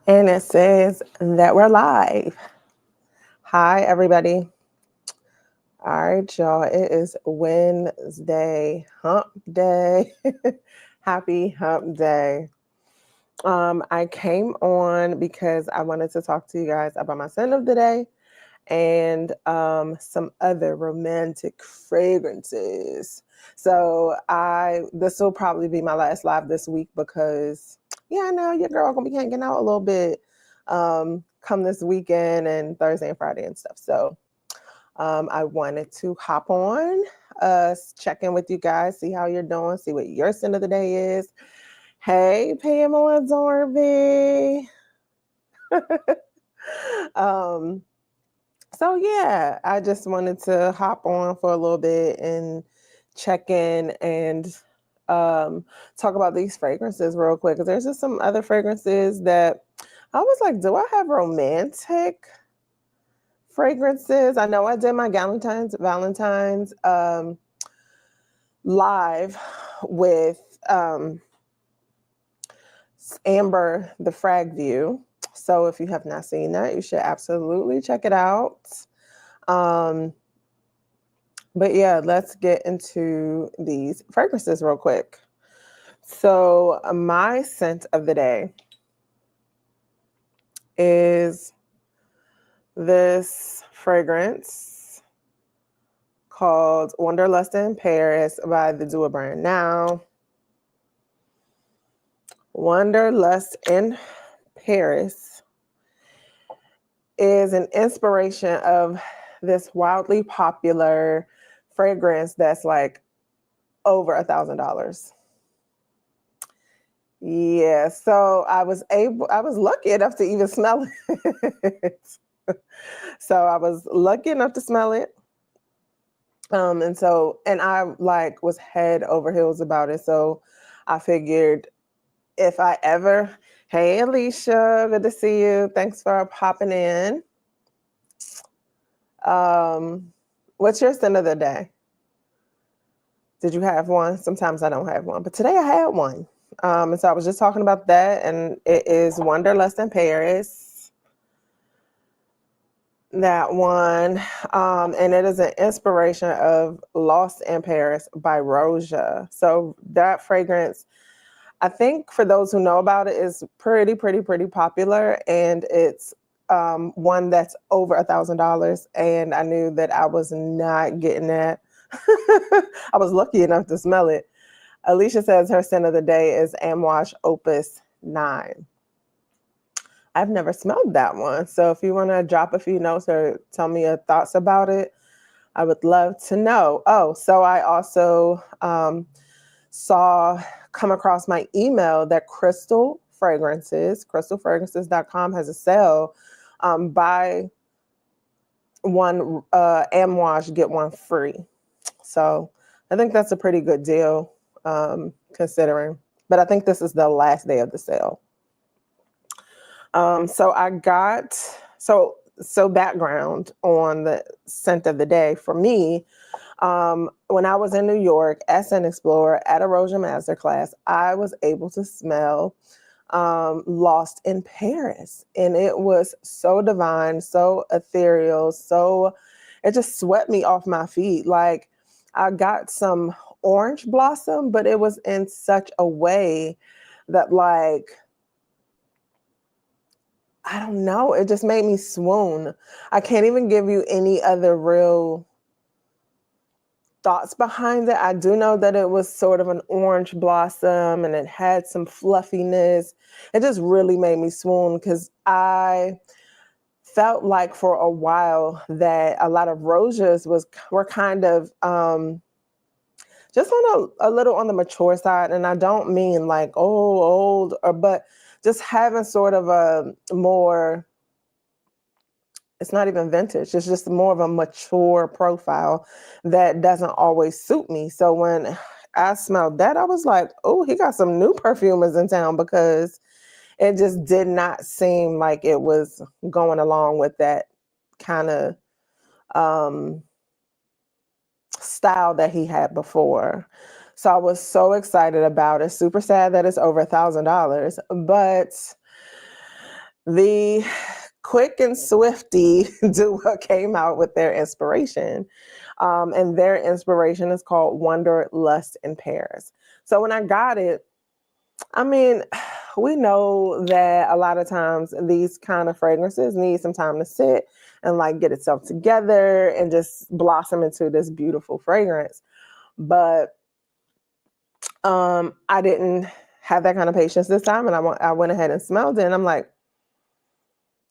And it says that we're live. Hi, everybody. All right, y'all. It is Wednesday, hump day. Happy hump day. I came on because I wanted to talk to you guys about my scent of the day and some other romantic fragrances. So this will probably be my last live this week because I know your girl gonna be hanging out a little bit come this weekend and Thursday and Friday and stuff. So I wanted to hop on, check in with you guys, see how you're doing, see what your scent of the day is. Hey, Pamela Dorby. um, So yeah, I just wanted to hop on for a little bit and check in and talk about these fragrances real quick. Because there's just some other fragrances that I was like, do I have romantic fragrances? I know I did my Valentine's live with Amber the Frag View. So if you have not seen that, you should absolutely check it out. Um, But yeah, let's get into these fragrances real quick. So, my scent of the day is this fragrance called Wanderlust in Paris by the Dua brand. Now, Wanderlust in Paris is an inspiration of this wildly popular fragrance that's like over $1,000. Yeah, so I was lucky enough to even smell it. So I was lucky enough to smell it. And I like was head over heels about it. So I figured if I ever, hey Alicia, good to see you. Thanks for popping in. What's your scent of the day? Did you have one? Sometimes I don't have one, but today I had one. And so I was just talking about that, and it is Wanderlust in Paris. That one. And it is an inspiration of Lost in Paris by Roja. So that fragrance, I think for those who know about it, is pretty popular. And it's one that's over $1,000. And I knew that I was not getting that. I was lucky enough to smell it. Alicia says her scent of the day is Amwash Opus 9. I've never smelled that one. So if you want to drop a few notes or tell me your thoughts about it, I would love to know. Oh, so I also come across my email that crystalfragrances.com has a sale. Buy one Amwash, get one free. So I think that's a pretty good deal considering. But I think this is the last day of the sale. So I got so background on the scent of the day for me. When I was in New York as an explorer at a Roja Masterclass, I was able to smell Lost in Paris, and it was so divine, so ethereal, so it just swept me off my feet. Like I got some orange blossom, but it was in such a way that like I don't know. It just made me swoon. I can't even give you any other real thoughts behind it. I do know that it was sort of an orange blossom and it had some fluffiness. It just really made me swoon because I felt like for a while that a lot of roses were kind of just on a little on the mature side. And I don't mean like, oh, old, but just having sort of a more, it's not even vintage. It's just more of a mature profile that doesn't always suit me. So when I smelled that, I was like, oh, he got some new perfumers in town because it just did not seem like it was going along with that kind of style that he had before. So I was so excited about it. Super sad that it's over $1,000, but the Quick and Swifty duo came out with their inspiration. And their inspiration is called Wonder, Lust, and Pears. So when I got it, I mean, we know that a lot of times these kind of fragrances need some time to sit and like get itself together and just blossom into this beautiful fragrance. But I didn't have that kind of patience this time, and I went ahead and smelled it, and I'm like,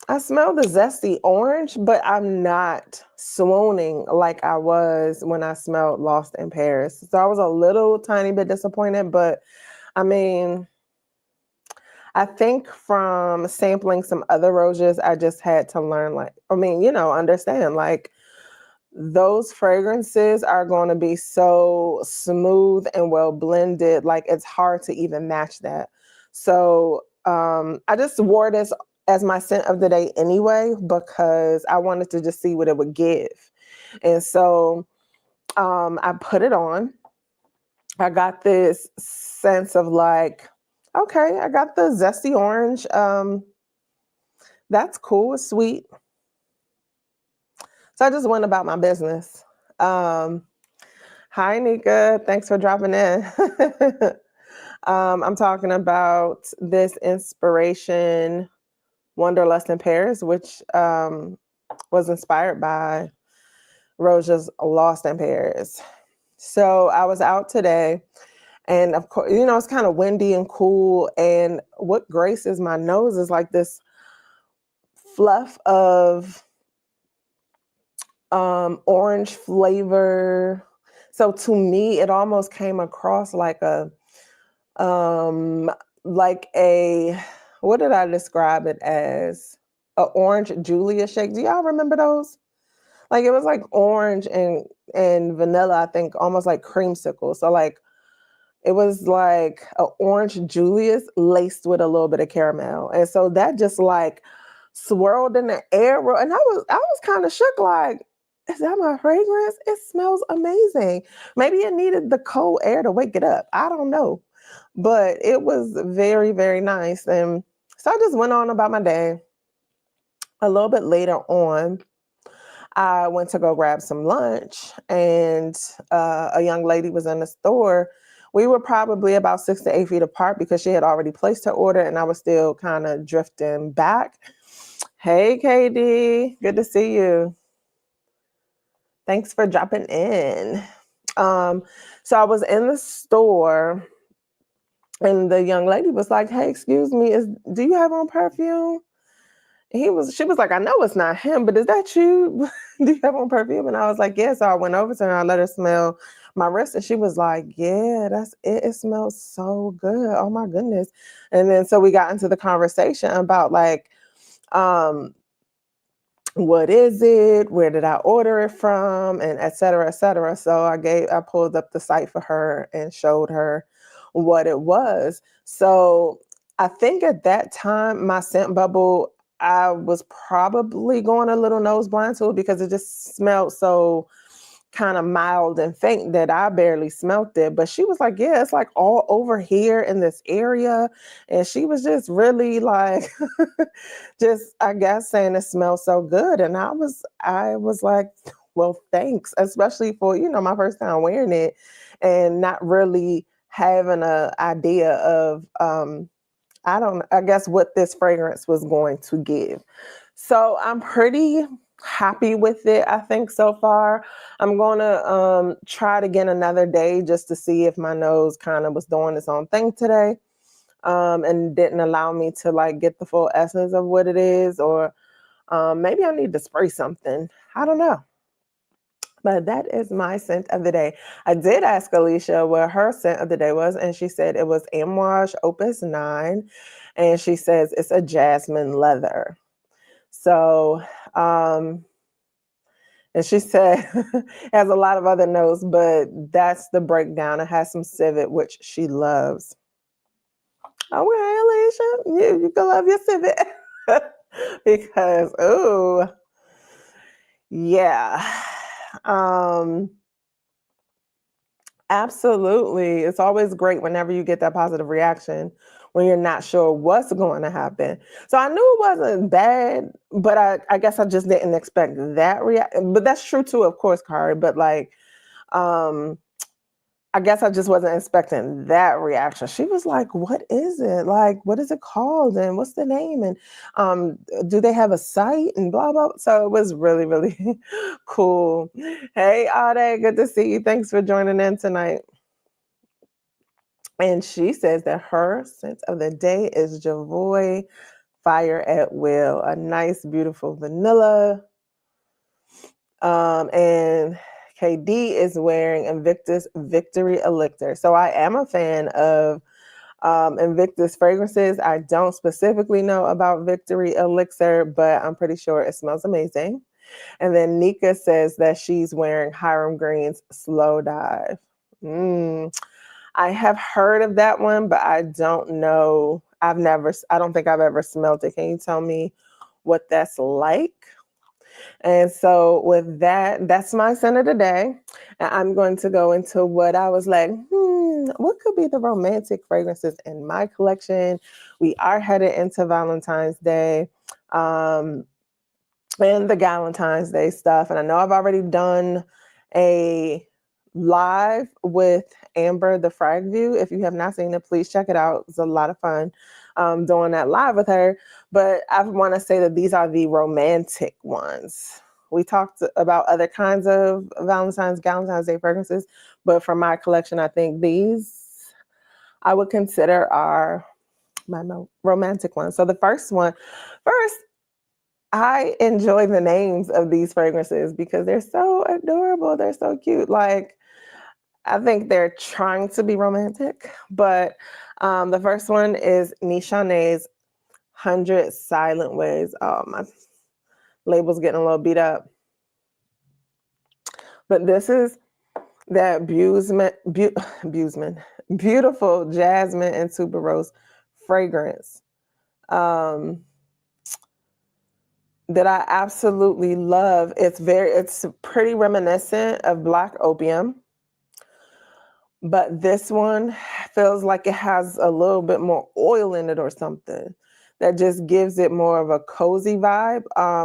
I smell the zesty orange, but I'm not swooning like I was when I smelled Lost in Paris. So I was a little tiny bit disappointed, but I mean, I think from sampling some other roses, I just had to learn, like, I mean, understand, like, those fragrances are going to be so smooth and well blended, like, it's hard to even match that. So I just wore this as my scent of the day anyway, because I wanted to just see what it would give. And so I put it on. I got this sense of like, okay, I got the zesty orange. That's cool. It's sweet. So I just went about my business. Hi, Nika. Thanks for dropping in. I'm talking about this inspiration, Wanderlust in Paris, which was inspired by Roja's Lost in Paris. So I was out today, and of course, it's kind of windy and cool. And what graces my nose is like this fluff of orange flavor. So to me, it almost came across like like a, what did I describe it as? A orange Julia shake. Do y'all remember those? Like it was like orange and vanilla, I think, almost like creamsicle. So like it was like an orange Julius laced with a little bit of caramel. And so that just like swirled in the air. And I was kind of shook, like, is that my fragrance? It smells amazing. Maybe it needed the cold air to wake it up. I don't know. But it was very, very nice. And so I just went on about my day. A little bit later on, I went to go grab some lunch, and a young lady was in the store. We were probably about 6 to 8 feet apart because she had already placed her order, and I was still kind of drifting back. Hey, KD, good to see you. Thanks for dropping in. So I was in the store, and the young lady was like, "Hey, excuse me, do you have on perfume?" She was like, "I know it's not him, but is that you? Do you have on perfume?" And I was like, "Yeah." So I went over to her, I let her smell my wrist, and she was like, "Yeah, that's it. It smells so good. Oh my goodness." And then so we got into the conversation about like, what is it? Where did I order it from? And et cetera, et cetera. So I pulled up the site for her and showed her what it was. So I think at that time, my scent bubble, I was probably going a little nose blind to it because it just smelled so kind of mild and faint that I barely smelt it. But she was like, "Yeah, it's like all over here in this area." And she was just really like, just, I guess, saying it smells so good. And I was like, "Well, thanks," especially for, my first time wearing it and not really having an idea of, I guess what this fragrance was going to give. So I'm pretty happy with it, I think, so far. I'm going to try it again another day just to see if my nose kind of was doing its own thing today, and didn't allow me to like get the full essence of what it is, or maybe I need to spray something. I don't know. But that is my scent of the day. I did ask Alicia what her scent of the day was, and she said it was Amouage Opus 9, and she says it's a jasmine leather. So, and she said it has a lot of other notes, but that's the breakdown. It has some civet, which she loves. Okay, Alicia, you can love your civet. Because, oh, yeah. Absolutely. It's always great whenever you get that positive reaction when you're not sure what's going to happen. So I knew it wasn't bad, but I guess I just didn't expect that reaction. But that's true too, of course, Kari. But like, um, I guess I just wasn't expecting that reaction. She was like, "What is it? Like, what is it called? And what's the name? And do they have a site? And blah blah." So it was really, really cool. Hey, Ade, good to see you. Thanks for joining in tonight. And she says that her scent of the day is Javoy Fire at Will, a nice, beautiful vanilla. And KD is wearing Invictus Victory Elixir. So I am a fan of Invictus fragrances. I don't specifically know about Victory Elixir, but I'm pretty sure it smells amazing. And then Nika says that she's wearing Hiram Green's Slow Dive. I have heard of that one, but I don't know. I don't think I've ever smelled it. Can you tell me what that's like? And so with that, that's my scent of the day. And I'm going to go into what I was like, what could be the romantic fragrances in my collection? We are headed into Valentine's Day. And the Galentine's Day stuff. And I know I've already done a live with Amber, the Frag View. If you have not seen it, please check it out. It's a lot of fun doing that live with her. But I want to say that these are the romantic ones. We talked about other kinds of Galentine's Day fragrances, but for my collection, I think these I would consider are my romantic ones. So the first, I enjoy the names of these fragrances because they're so adorable. They're so cute. Like, I think they're trying to be romantic, but the first one is Nishane's 100 Silent Ways. Oh, my label's getting a little beat up. But this is that beautiful jasmine and tuberose fragrance. That I absolutely love. It's pretty reminiscent of Black Opium, but this one feels like it has a little bit more oil in it or something that just gives it more of a cozy vibe.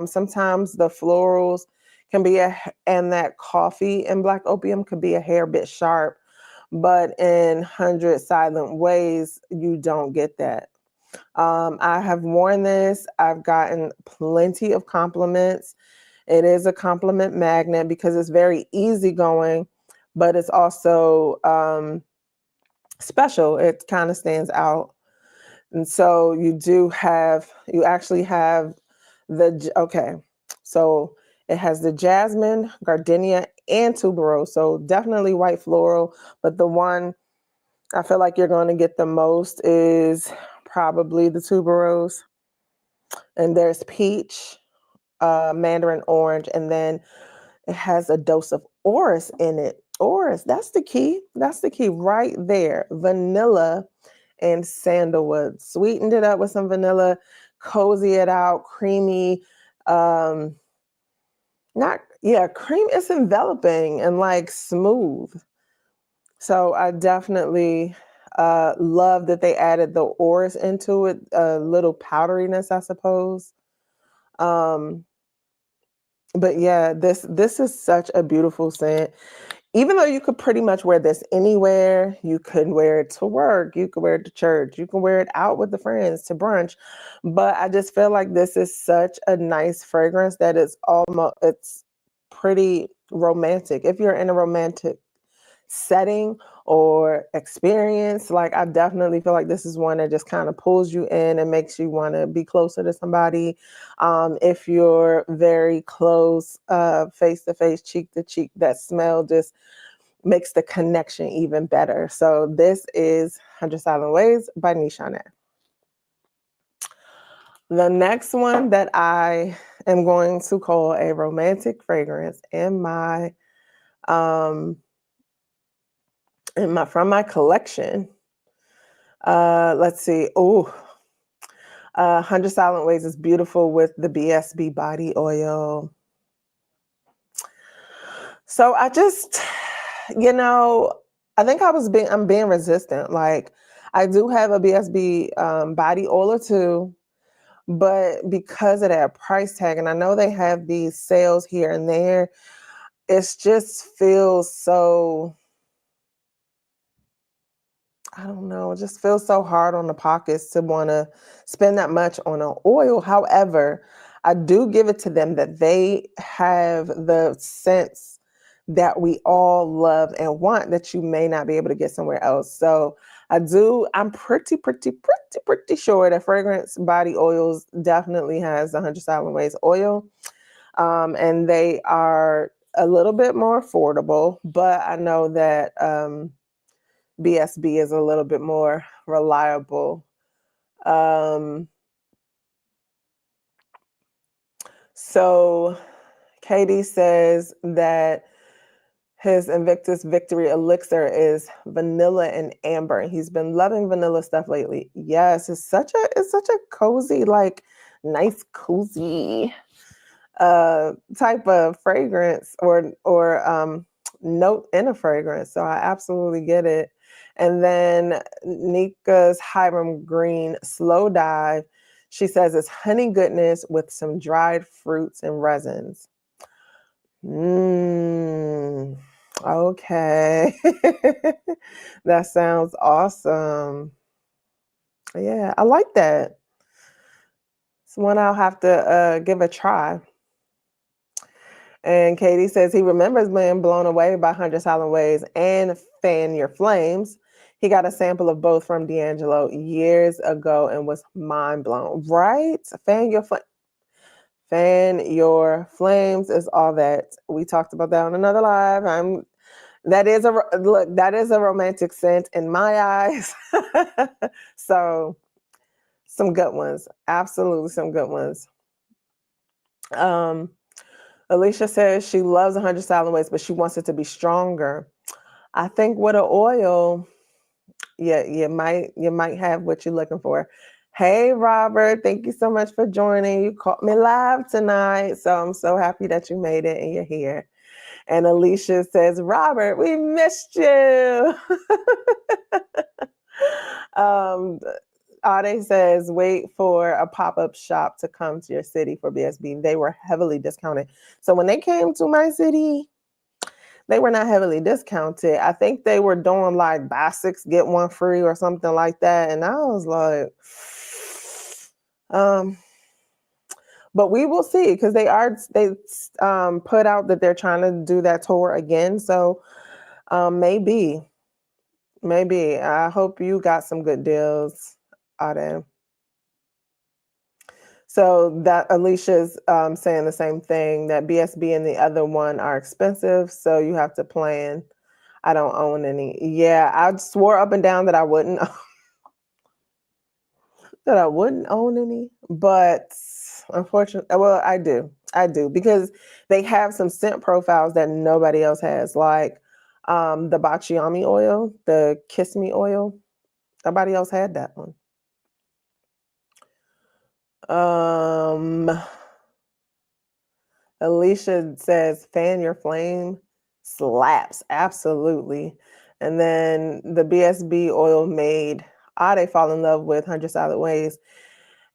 Sometimes the florals can be and that coffee in Black Opium could be a hair bit sharp, but in 100 Silent Ways, you don't get that. I have worn this. I've gotten plenty of compliments. It is a compliment magnet because it's very easygoing, but it's also special. It kind of stands out. And so you actually have so it has the jasmine, gardenia, and tuberose. So definitely white floral, but the one I feel like you're going to get the most is probably the tuberose. And there's peach, mandarin orange, and then it has a dose of orris in it. Orris, that's the key. That's the key right there. Vanilla and sandalwood. Sweetened it up with some vanilla, cozy it out, creamy. Cream. It's enveloping and like smooth. So I definitely love that they added the orris into it, a little powderiness, I suppose. But yeah, this is such a beautiful scent. Even though you could pretty much wear this anywhere, you could wear it to work, you could wear it to church, you can wear it out with the friends to brunch. But I just feel like this is such a nice fragrance that it's pretty romantic. If you're in a romantic setting or experience, like I definitely feel like this is one that just kind of pulls you in and makes you want to be closer to somebody. If you're very close, face to face, cheek to cheek, that smell just makes the connection even better. So this is 100 Silent Ways by Nishane. The next one that I am going to call a romantic fragrance from my collection. Let's see. 100 Silent Ways is beautiful with the BSB body oil. So I just, I think I'm being resistant. Like, I do have a BSB body oil too, but because of that price tag, and I know they have these sales here and there, it just feels so, I don't know, it just feels so hard on the pockets to want to spend that much on an oil. However, I do give it to them that they have the sense that we all love and want that you may not be able to get somewhere else. So I'm pretty sure that Fragrance Body Oils definitely has 100 Silent Ways oil. And they are a little bit more affordable, but I know that BSB is a little bit more reliable. So Katie says that his Invictus Victory Elixir is vanilla and amber. He's been loving vanilla stuff lately. Yes, it's such a cozy, like nice, cozy type of fragrance or note in a fragrance. So I absolutely get it. And then Nika's Hiram Green Slow Dive, she says it's honey goodness with some dried fruits and resins. Okay. That sounds awesome. Yeah, I like that. It's one I'll have to give a try. And Katie says he remembers being blown away by 100 Silent Ways and Fan Your Flames. He got a sample of both from D'Angelo years ago and was mind blown. Right? Fan Your Flames is all that. We talked about that on another live. That is a romantic scent in my eyes. So some good ones. Absolutely some good ones. Alicia says she loves 100 Silent Ways, but she wants it to be stronger. I think with an oil, yeah, you might have what you're looking for. Hey, Robert, thank you so much for joining. You caught me live tonight, so I'm so happy that you made it and you're here. And Alicia says, Robert, we missed you. Ade says, wait for a pop-up shop to come to your city for BSB. They were heavily discounted. So when they came to my city, they were not heavily discounted. I think they were doing like buy 6, get 1 free or something like that. And I was like, but we will see, because they put out that they're trying to do that tour again. So maybe I hope you got some good deals, Ade. So that Alicia's saying the same thing, that BSB and the other one are expensive, so you have to plan. I don't own any. Yeah, I swore up and down that I wouldn't own any, but unfortunately, well, I do because they have some scent profiles that nobody else has, like the Bachiami oil, the Kiss Me oil. Nobody else had that one. Alicia says, fan your flame slaps. Absolutely. And then the BSB oil made Ade fall in love with 100 Silent Ways.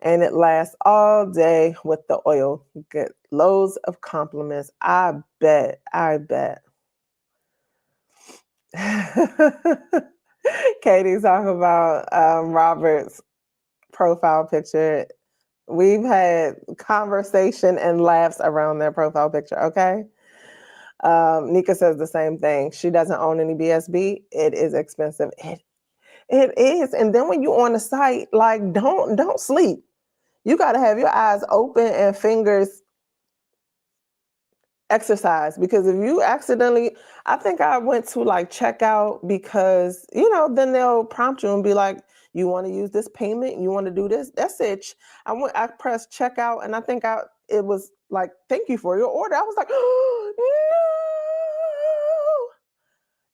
And it lasts all day with the oil. Get loads of compliments. I bet. Katie's talking about Robert's profile picture. We've had conversation and laughs around their profile picture, okay? Nika says the same thing. She doesn't own any BSB. It is expensive. It is. And then when you're on the site, like don't sleep. You got to have your eyes open and fingers exercise, because if you accidentally, I think I went to like checkout because, then they'll prompt you and be like, you want to use this payment? You want to do this? That's it. I pressed checkout and I think it was like, thank you for your order. I was like, oh,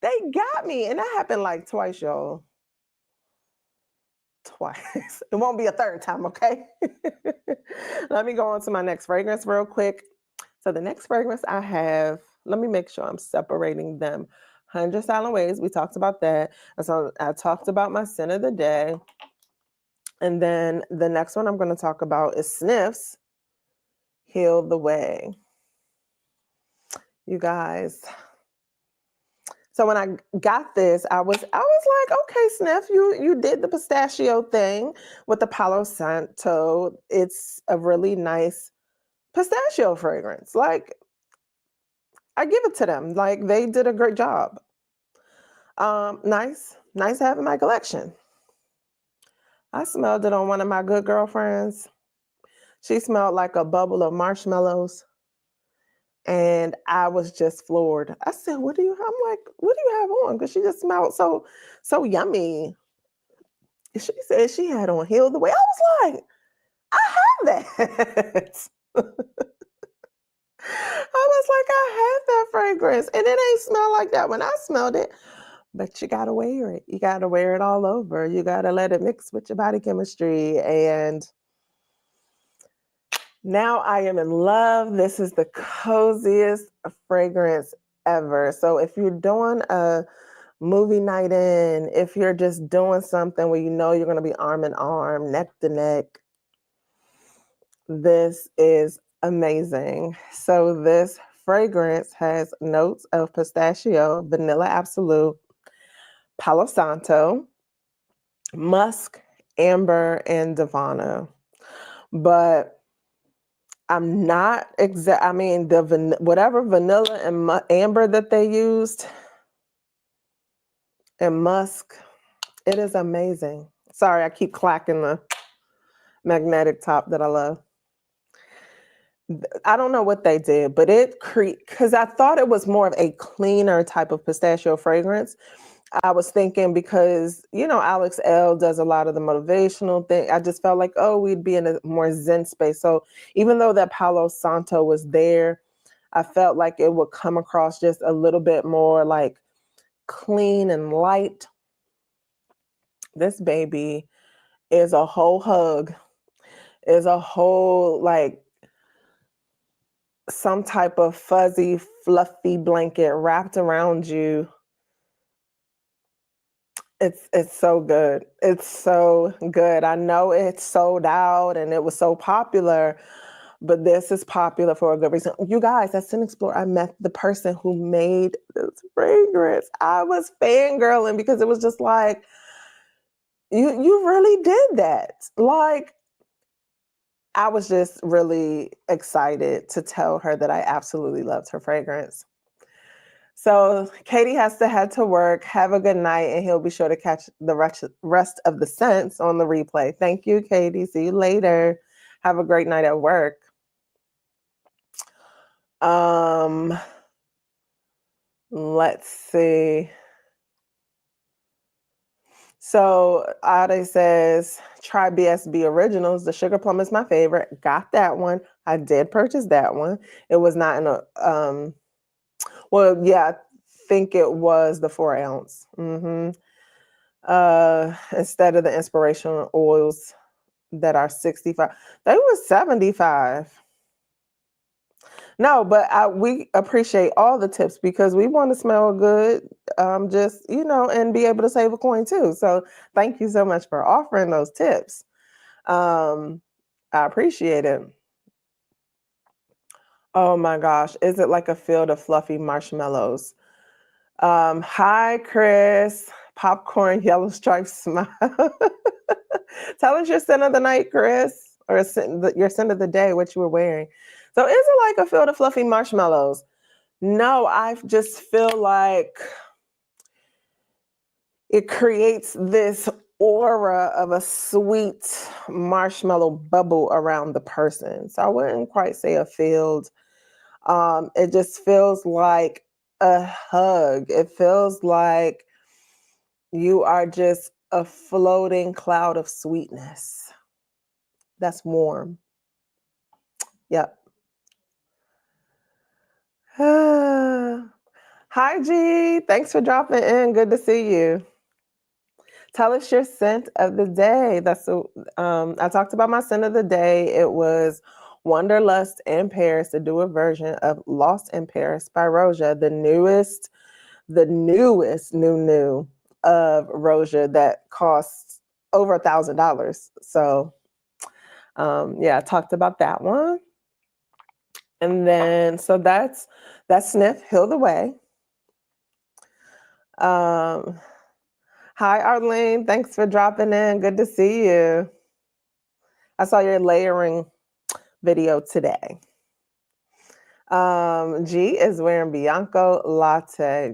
no, they got me. And that happened like twice, y'all. Twice. It won't be a third time, okay? Let me go on to my next fragrance real quick. So the next fragrance I have, let me make sure I'm separating them 100 Silent Ways. We talked about that. And so I talked about my scent of the day. And then the next one I'm going to talk about is Sniff's Heal the Way. You guys. So when I got this, I was like, okay, Sniff, you did the pistachio thing with the Palo Santo. It's a really nice pistachio fragrance. Like, I give it to them. Like, they did a great job. Nice to have in my collection. I smelled it on one of my good girlfriends. She smelled like a bubble of marshmallows. And I was just floored. I said, I'm like, what do you have on? Because she just smelled so yummy. She said she had on Heal the Way. I was like, I have that. I was like, I have that fragrance. And it ain't smell like that when I smelled it. But you gotta wear it. You gotta wear it all over. You gotta let it mix with your body chemistry. And now I am in love. This is the coziest fragrance ever. So if you're doing a movie night in, if you're just doing something where you know you're going to be arm in arm, neck to neck, this is amazing. So this fragrance has notes of pistachio, vanilla absolute, Palo Santo, musk, amber, and Divana. But I'm not I mean, whatever vanilla and amber that they used and musk, it is amazing. Sorry, I keep clacking the magnetic top that I love. I don't know what they did, but because I thought it was more of a cleaner type of pistachio fragrance. I was thinking because, Alex L does a lot of the motivational thing. I just felt like, oh, we'd be in a more zen space. So even though that Palo Santo was there, I felt like it would come across just a little bit more like clean and light. This baby is a whole hug, is a whole like some type of fuzzy, fluffy blanket wrapped around you. It's so good. It's so good. I know it's sold out and it was so popular, but this is popular for a good reason. You guys, at Scent Explore, I met the person who made this fragrance. I was fangirling because it was just like, you really did that. Like, I was just really excited to tell her that I absolutely loved her fragrance. So Katie has to head to work. Have a good night, and he'll be sure to catch the rest of the scents on the replay. Thank you, Katie. See you later. Have a great night at work. Let's see. So Ade says, try BSB Originals. The Sugar Plum is my favorite. Got that one. I did purchase that one. It was not in a, well, yeah, I think it was the 4 ounce. Instead of the inspirational oils that are 65. They were 75. No, but we appreciate all the tips because we want to smell good, just, and be able to save a coin too. So thank you so much for offering those tips. I appreciate it. Oh my gosh. Is it like a field of fluffy marshmallows? Hi, Chris. Popcorn, yellow striped smile. Tell us your scent of the night, Chris, or your scent of the day, what you were wearing. So is it like a field of fluffy marshmallows? No, I just feel like it creates this aura of a sweet marshmallow bubble around the person. So I wouldn't quite say a field. It just feels like a hug. It feels like you are just a floating cloud of sweetness. That's warm. Yep. Hi, G. Thanks for dropping in. Good to see you. Tell us your scent of the day. I talked about my scent of the day. It was Wanderlust in Paris, to do a version of Lost in Paris by Roja, the newest the newest new of Rosia that costs over $1,000. So yeah, I talked about that one. And then, so that's Sniff, Heal the Way. Hi, Arlene. Thanks for dropping in. Good to see you. I saw your layering video today. G is wearing Bianco Latte.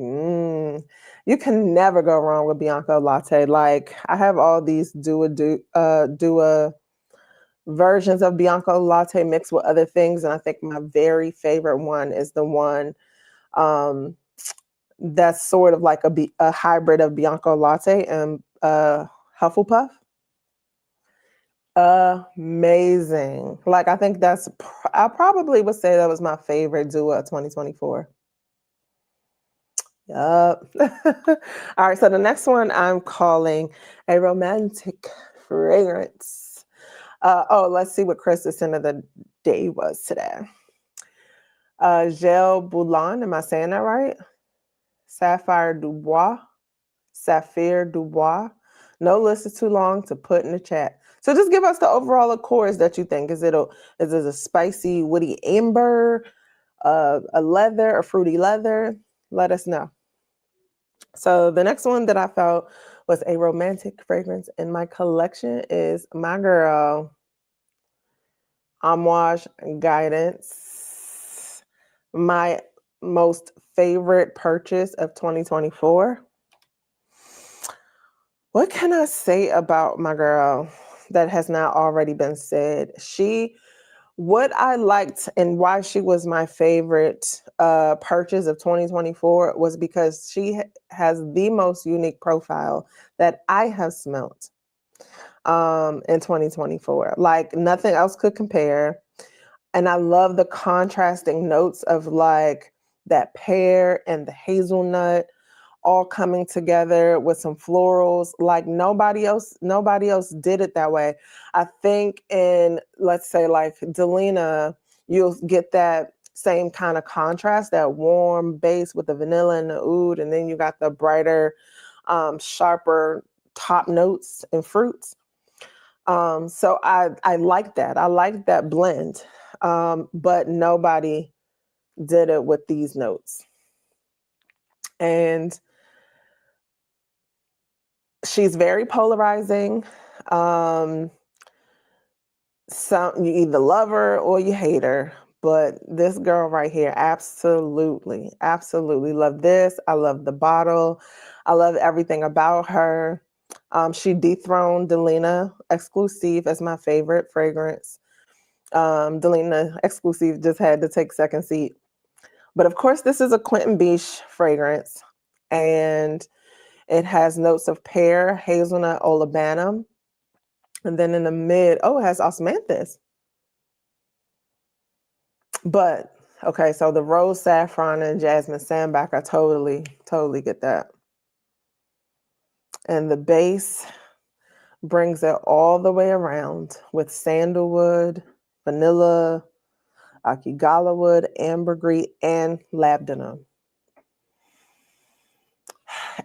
You can never go wrong with Bianco Latte. Like, I have all these Dua versions of Bianco Latte mixed with other things, and I think my very favorite one is the one that's sort of like a hybrid of Bianco Latte and Hufflepuff. Amazing. Like, I think I probably would say that was my favorite Dua 2024. Yup. All right, so the next one I'm calling a romantic fragrance. Let's see what Chris's scent of the day was today. Gel Boulan, am I saying that right? Sapphire Dubois. No list is too long to put in the chat. So just give us the overall accords that you think. Is it a spicy, woody amber, a leather, a fruity leather? Let us know. So the next one that I felt was a romantic fragrance in my collection is my girl, Amouage Guidance. My most favorite purchase of 2024. What can I say about my girl that has not already been said? What I liked and why she was my favorite purchase of 2024 was because she has the most unique profile that I have smelt in 2024. Like, nothing else could compare. And I love the contrasting notes of like that pear and the hazelnut all coming together with some florals. Like, nobody else did it that way. I think in, let's say, like Delina, you'll get that same kind of contrast, that warm base with the vanilla and the oud, and then you got the brighter, sharper top notes and fruits. So I like that. I like that blend. But nobody did it with these notes. And she's very polarizing. You either love her or you hate her. But this girl right here, absolutely love this. I love the bottle. I love everything about her. She dethroned Delina Exclusive as my favorite fragrance. Delina Exclusive just had to take second seat. But of course, this is a Quentin Beach fragrance. And it has notes of pear, hazelnut, olibanum. And then in the mid, it has osmanthus. But, okay, so the rose saffron and jasmine sambac, I totally get that. And the base brings it all the way around with sandalwood, vanilla, akigala wood, ambergris, and labdanum.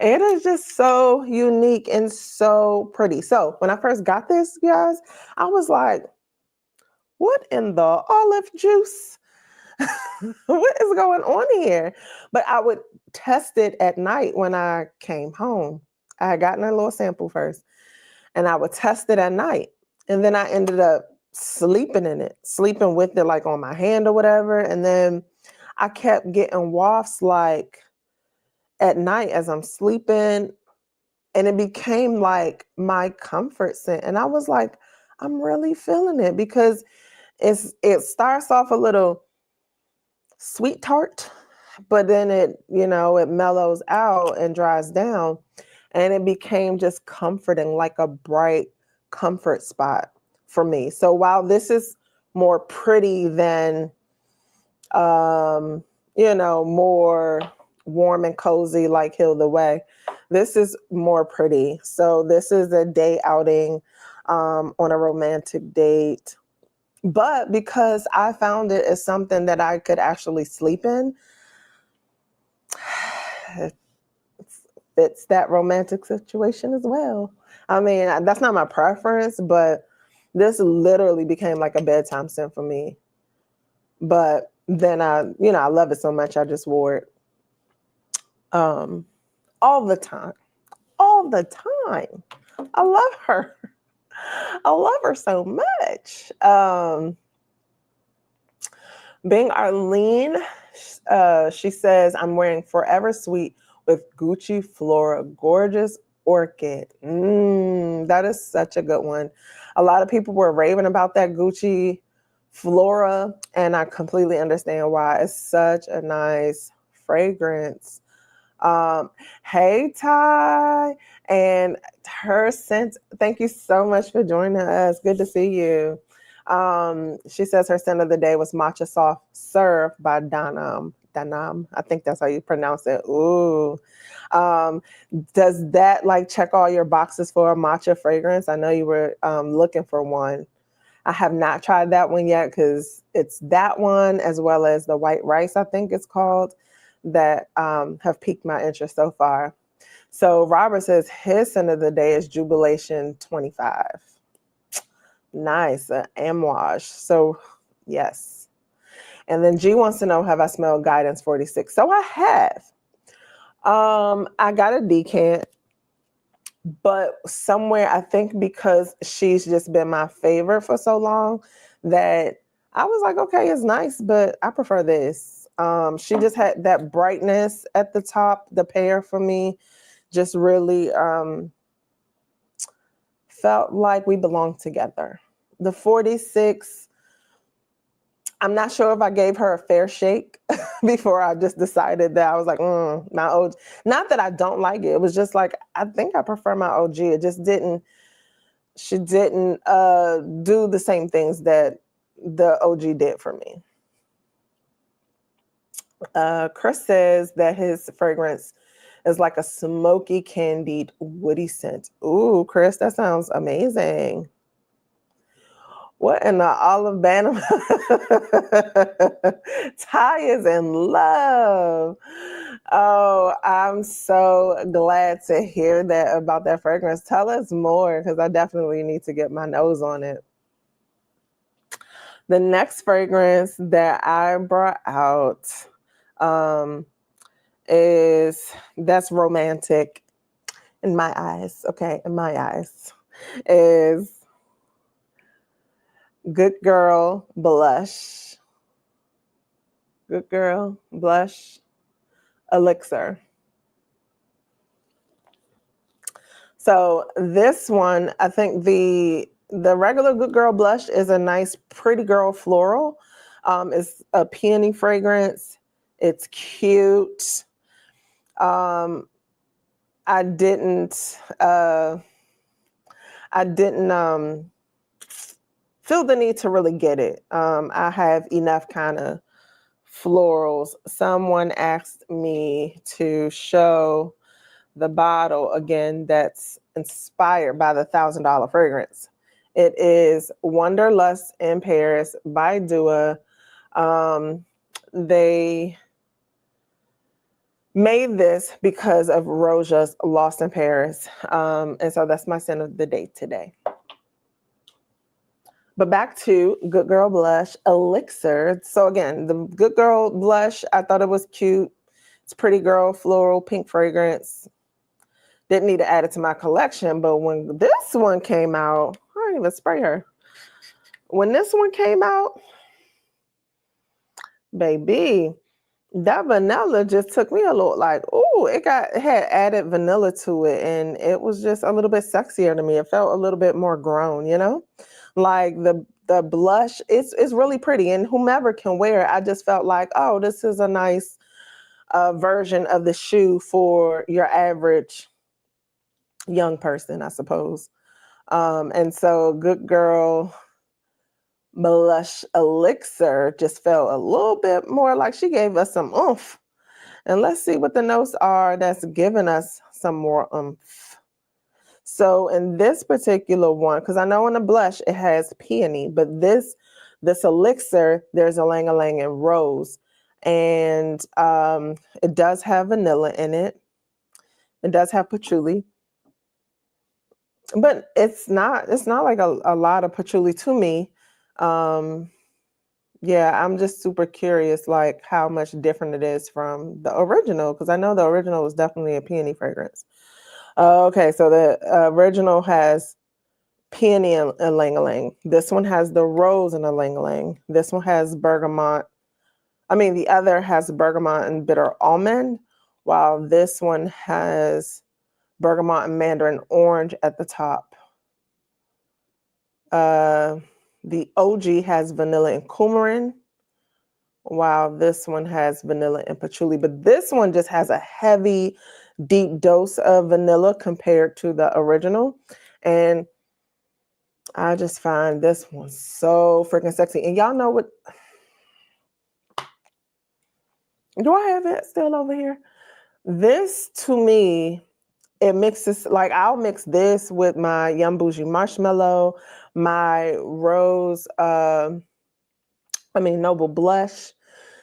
It is just so unique and so pretty. So when I first got this, guys, I was like, what in the olive juice? What is going on here? But I would test it at night when I came home. I had gotten a little sample first, and I would test it at night. And then I ended up sleeping with it, like on my hand or whatever. And then I kept getting wafts like at night as I'm sleeping. And it became like my comfort scent. And I was like, I'm really feeling it because it starts off a little sweet tart, but then it mellows out and dries down. And it became just comforting, like a bright comfort spot for me. So while this is more pretty than, more warm and cozy like Heal the Way, this is more pretty. So this is a day outing on a romantic date. But because I found it as something that I could actually sleep in, fits that romantic situation as well. I mean, that's not my preference, but this literally became like a bedtime scent for me. But then I love it so much, I just wore it all the time. All the time. I love her. I love her so much. Being Arlene, she says, I'm wearing Forever Sweet with Gucci Flora, gorgeous orchid. That is such a good one. A lot of people were raving about that Gucci Flora, and I completely understand why. It's such a nice fragrance. Hey, Ty, and her scent. Thank you so much for joining us. Good to see you. She says her scent of the day was Matcha Soft Serve by Danam. Danam. I think that's how you pronounce it. Ooh. Does that like check all your boxes for a matcha fragrance? I know you were looking for one. I have not tried that one yet because it's that one as well as the white rice, I think it's called, that have piqued my interest so far. So Robert says his scent of the day is Jubilation 25. Nice, Amouage. So yes. And then G wants to know, have I smelled Guidance 46? So I have. I got a decant, but somewhere I think because she's just been my favorite for so long that I was like, okay, it's nice, but I prefer this. She just had that brightness at the top. The pair for me just really felt like we belonged together. The 46, I'm not sure if I gave her a fair shake before I just decided that I was like, my OG. Not that I don't like it. It was just like, I think I prefer my OG. It just didn't, she didn't do the same things that the OG did for me. Chris says that his fragrance is like a smoky, candied, woody scent. Ooh, Chris, that sounds amazing. What in the olive banner? Ty is in love. Oh, I'm so glad to hear that about that fragrance. Tell us more, because I definitely need to get my nose on it. The next fragrance that I brought out that's romantic in my eyes. Okay, in my eyes, is Good Girl Blush. Good Girl Blush Elixir. So this one, I think the regular Good Girl Blush is a nice Pretty Girl floral. It's a peony fragrance. It's cute. I didn't feel the need to really get it. I have enough kind of florals. Someone asked me to show the bottle again that's inspired by the $1,000 fragrance. It is Wanderlust in Paris by Dua. They made this because of Roja's Lost in Paris. And so that's my scent of the day today. But back to Good Girl Blush Elixir. So again, the Good Girl Blush, I thought it was cute. It's Pretty Girl floral pink fragrance. Didn't need to add it to my collection, but when this one came out, I didn't even spray her. When this one came out, baby, that vanilla just took me a little like, ooh, it had added vanilla to it, and it was just a little bit sexier to me. It felt a little bit more grown, you know? Like the blush, it's really pretty, and whomever can wear it, I just felt like, oh, this is a nice version of the shoe for your average young person, I suppose. And so Good Girl Blush Elixir just felt a little bit more like she gave us some oomph. And let's see what the notes are that's giving us some more oomph. So in this particular one, because I know in the blush it has peony, but this elixir, there's ylang-ylang and rose. And it does have vanilla in it. It does have patchouli, but it's not like a lot of patchouli to me. Um, yeah, I'm just super curious, like how much different it is from the original, because I know the original was definitely a peony fragrance. Okay, so the original has peony and ylang-ylang. This one has the rose and ylang-ylang. This one has bergamot. I mean, the other has bergamot and bitter almond, while this one has bergamot and mandarin orange at the top. The OG has vanilla and coumarin, while this one has vanilla and patchouli. But this one just has a heavy, deep dose of vanilla compared to the original. And I just find this one so freaking sexy. And y'all know what? Do I have it still over here? This, to me, it mixes, like I'll mix this with my Yum Bougie Marshmallow, my Rose, Noble Blush.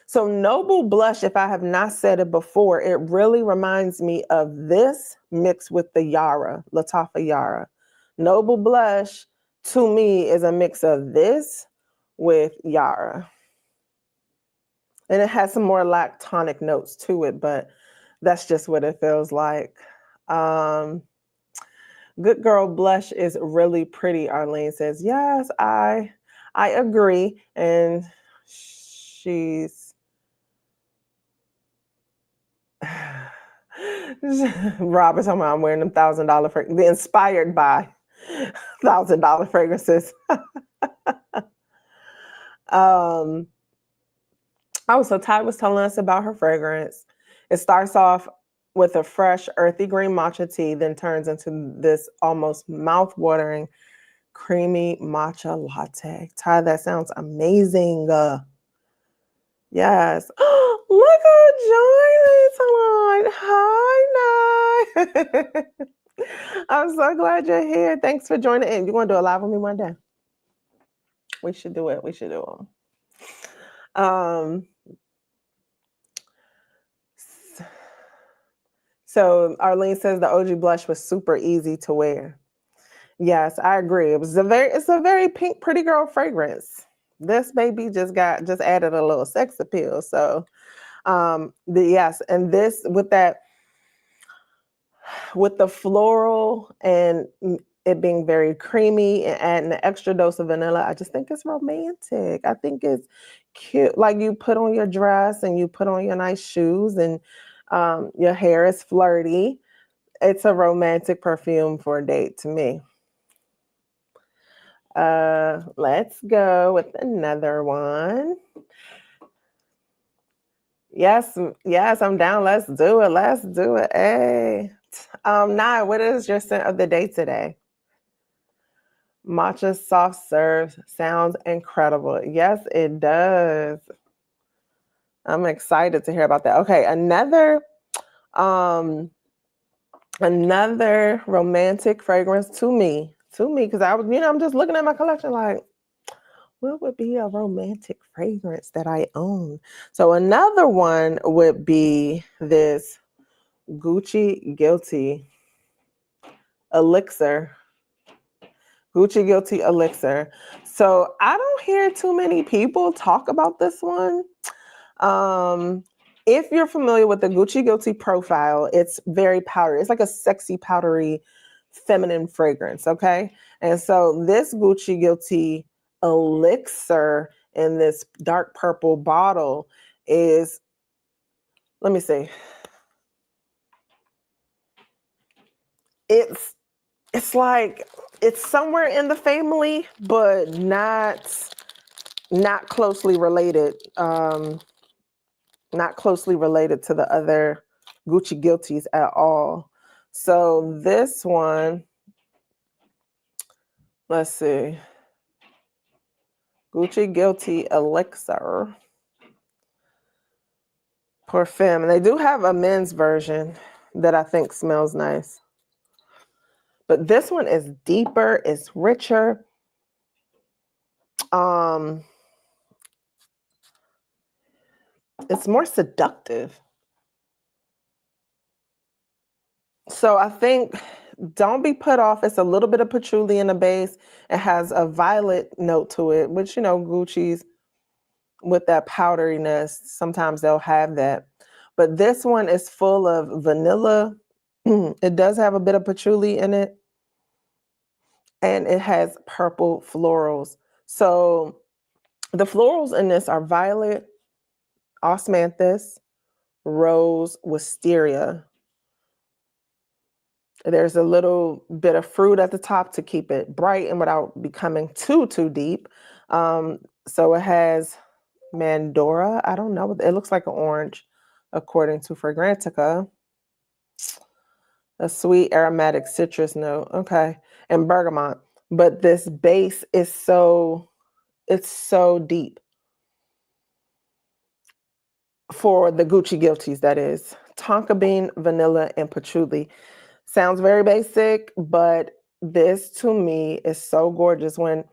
So Noble Blush, if I have not said it before, it really reminds me of this mixed with the Yara, Lattafa Yara. Noble Blush, to me, is a mix of this with Yara. And it has some more lactonic notes to it, but that's just what it feels like. Good Girl Blush is really pretty, Arlene says. Yes, I agree. And she's Robert talking about I'm wearing them $1,000 the inspired by $1,000 fragrances. So Ty was telling us about her fragrance. It starts off with a fresh, earthy green matcha tea, then turns into this almost mouth-watering, creamy matcha latte. Ty, that sounds amazing. Yes. Look who joined tonight. Hi, Nye. I'm so glad you're here. Thanks for joining in. You want to do a live with me one day? We should do it. We should do it. So Arlene says the OG blush was super easy to wear. Yes, I agree. It's a very pink, pretty girl fragrance. This baby just added a little sex appeal. So, yes, and this with the floral and it being very creamy and adding an extra dose of vanilla, I just think it's romantic. I think it's cute. Like you put on your dress and you put on your nice shoes and your hair is flirty. It's a romantic perfume for a date to me. Let's go with another one. Yes, I'm down. Let's do it. Hey. Naya, what is your scent of the day today? Matcha soft serve sounds incredible. Yes, it does. I'm excited to hear about that. Okay, another romantic fragrance to me, because I'm just looking at my collection like, what would be a romantic fragrance that I own? So another one would be this Gucci Guilty Elixir. Gucci Guilty Elixir. So I don't hear too many people talk about this one. If you're familiar with the Gucci Guilty profile, it's very powdery. It's like a sexy, powdery, feminine fragrance, okay? And so this Gucci Guilty Elixir in this dark purple bottle is, let me see. It's like, it's somewhere in the family, but not closely related. Not closely related to the other Gucci Guilties at all. So this one, let's see. Gucci Guilty Elixir Parfum. And they do have a men's version that I think smells nice. But this one is deeper, it's richer. It's more seductive. So I think don't be put off. It's a little bit of patchouli in the base. It has a violet note to it, which, Gucci's with that powderiness, sometimes they'll have that. But this one is full of vanilla. It does have a bit of patchouli in it, and it has purple florals. So the florals in this are violet, osmanthus, rose, wisteria. There's a little bit of fruit at the top to keep it bright and without becoming too deep. So it has Mandora. I don't know. It looks like an orange, according to Fragrantica. A sweet aromatic citrus note. Okay. And bergamot. But this base is it's so deep for the Gucci Guilties, that is. Tonka bean, vanilla, and patchouli. Sounds very basic, but this to me is so gorgeous. When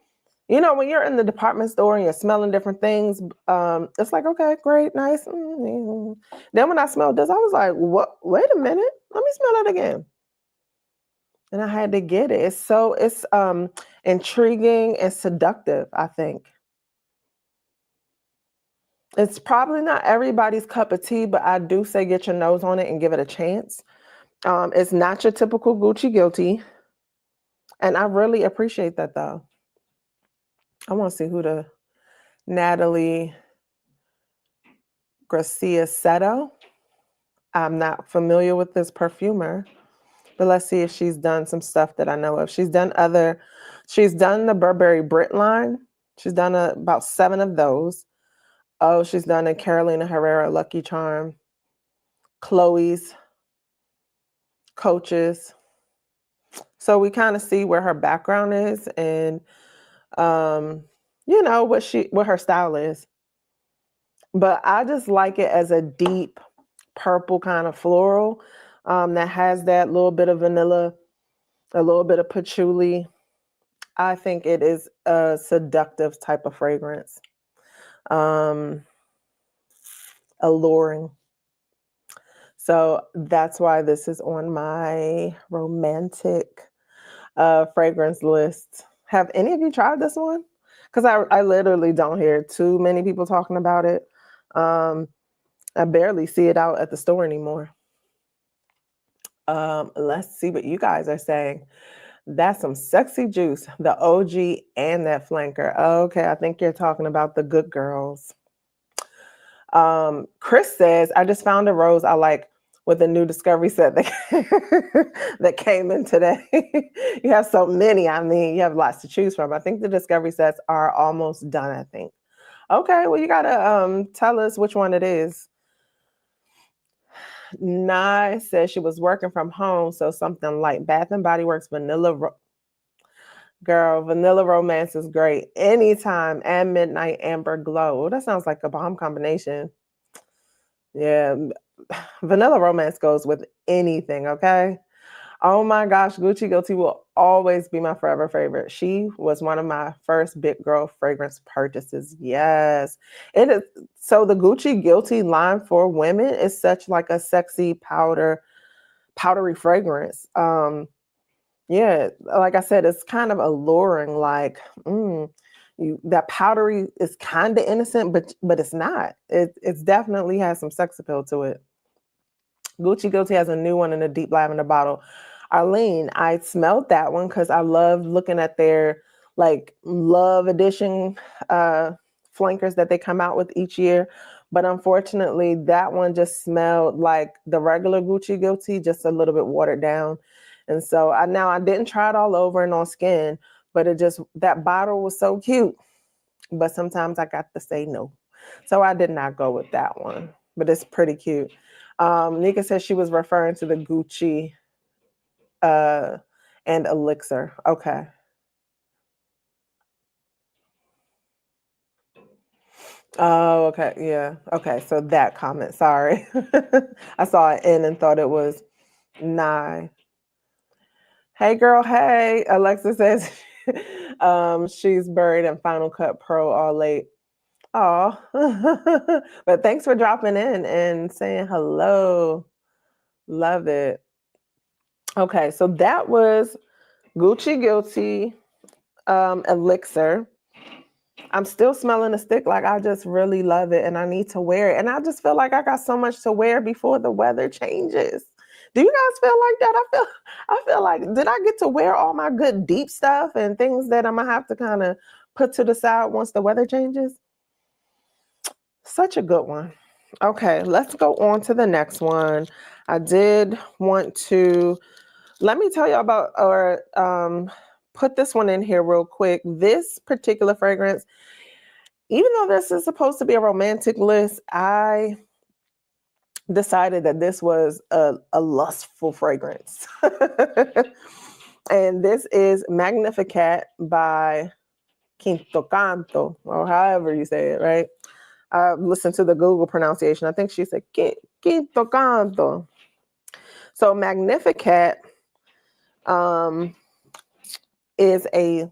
you're in the department store and you're smelling different things, it's like, okay, great, nice. Then when I smelled this, I was like, what? Wait a minute. Let me smell it again. And I had to get it. It's intriguing and seductive, I think. It's probably not everybody's cup of tea, but I do say get your nose on it and give it a chance. It's not your typical Gucci Guilty. And I really appreciate that, though. I want to see who the Natalie Gracia Seto. I'm not familiar with this perfumer, but let's see if she's done some stuff that I know of. She's done the Burberry Brit line. She's done about 7 of those. Oh, she's done a Carolina Herrera Lucky Charm, Chloe's, Coach's. So we kind of see where her background is and what her style is. But I just like it as a deep purple kind of floral that has that little bit of vanilla, a little bit of patchouli. I think it is a seductive type of fragrance. Alluring. So that's why this is on my romantic fragrance list. Have any of you tried this one? Because I literally don't hear too many people talking about it. I barely see it out at the store anymore. Let's see what you guys are saying. That's some sexy juice, the OG and that flanker. Okay, I think you're talking about the good girls. Chris says, I just found a rose I like with a new discovery set that came in today. You have so many. I mean, you have lots to choose from. I think the discovery sets are almost done, I think. Okay, well, you gotta tell us which one it is. Nye says she was working from home, so something like Bath and Body Works Girl, Vanilla Romance is great. Anytime and Midnight Amber Glow. That sounds like a bomb combination. Yeah, Vanilla Romance goes with anything, okay? Oh my gosh, Gucci Guilty will always be my forever favorite. She was one of my first big girl fragrance purchases. Yes. It is. So the Gucci Guilty line for women is such like a sexy powdery fragrance. Yeah, like I said, it's kind of alluring, like that powdery is kind of innocent, but it's not. It's definitely has some sex appeal to it. Gucci Guilty has a new one in a deep lavender bottle. Arlene, I smelled that one because I loved looking at their like love edition flankers that they come out with each year. But unfortunately, that one just smelled like the regular Gucci Guilty, just a little bit watered down. And so I didn't try it all over and on skin, but that bottle was so cute. But sometimes I got to say no. So I did not go with that one, but it's pretty cute. Nika says she was referring to the Gucci and Elixir. Okay. Oh, okay. Yeah. Okay. So that comment. Sorry. I saw an N and thought it was 9. Hey, girl. Hey. Alexa says she's buried in Final Cut Pro all late. Oh, but thanks for dropping in and saying hello. Love it. Okay, so that was Gucci Guilty Elixir. I'm still smelling the stick. Like, I just really love it and I need to wear it. And I just feel like I got so much to wear before the weather changes. Do you guys feel like that? I feel like, did I get to wear all my good deep stuff and things that I'm gonna have to kind of put to the side once the weather changes? Such a good one. Okay, let's go on to the next one. I did want to let me tell you about, or put this one in here real quick. This particular fragrance, even though this is supposed to be a romantic list, I decided that this was a lustful fragrance. And this is Magnificat by Quinto Canto, or however you say it, right? I listened to the Google pronunciation. I think she said Quinto Canto. So Magnificat is a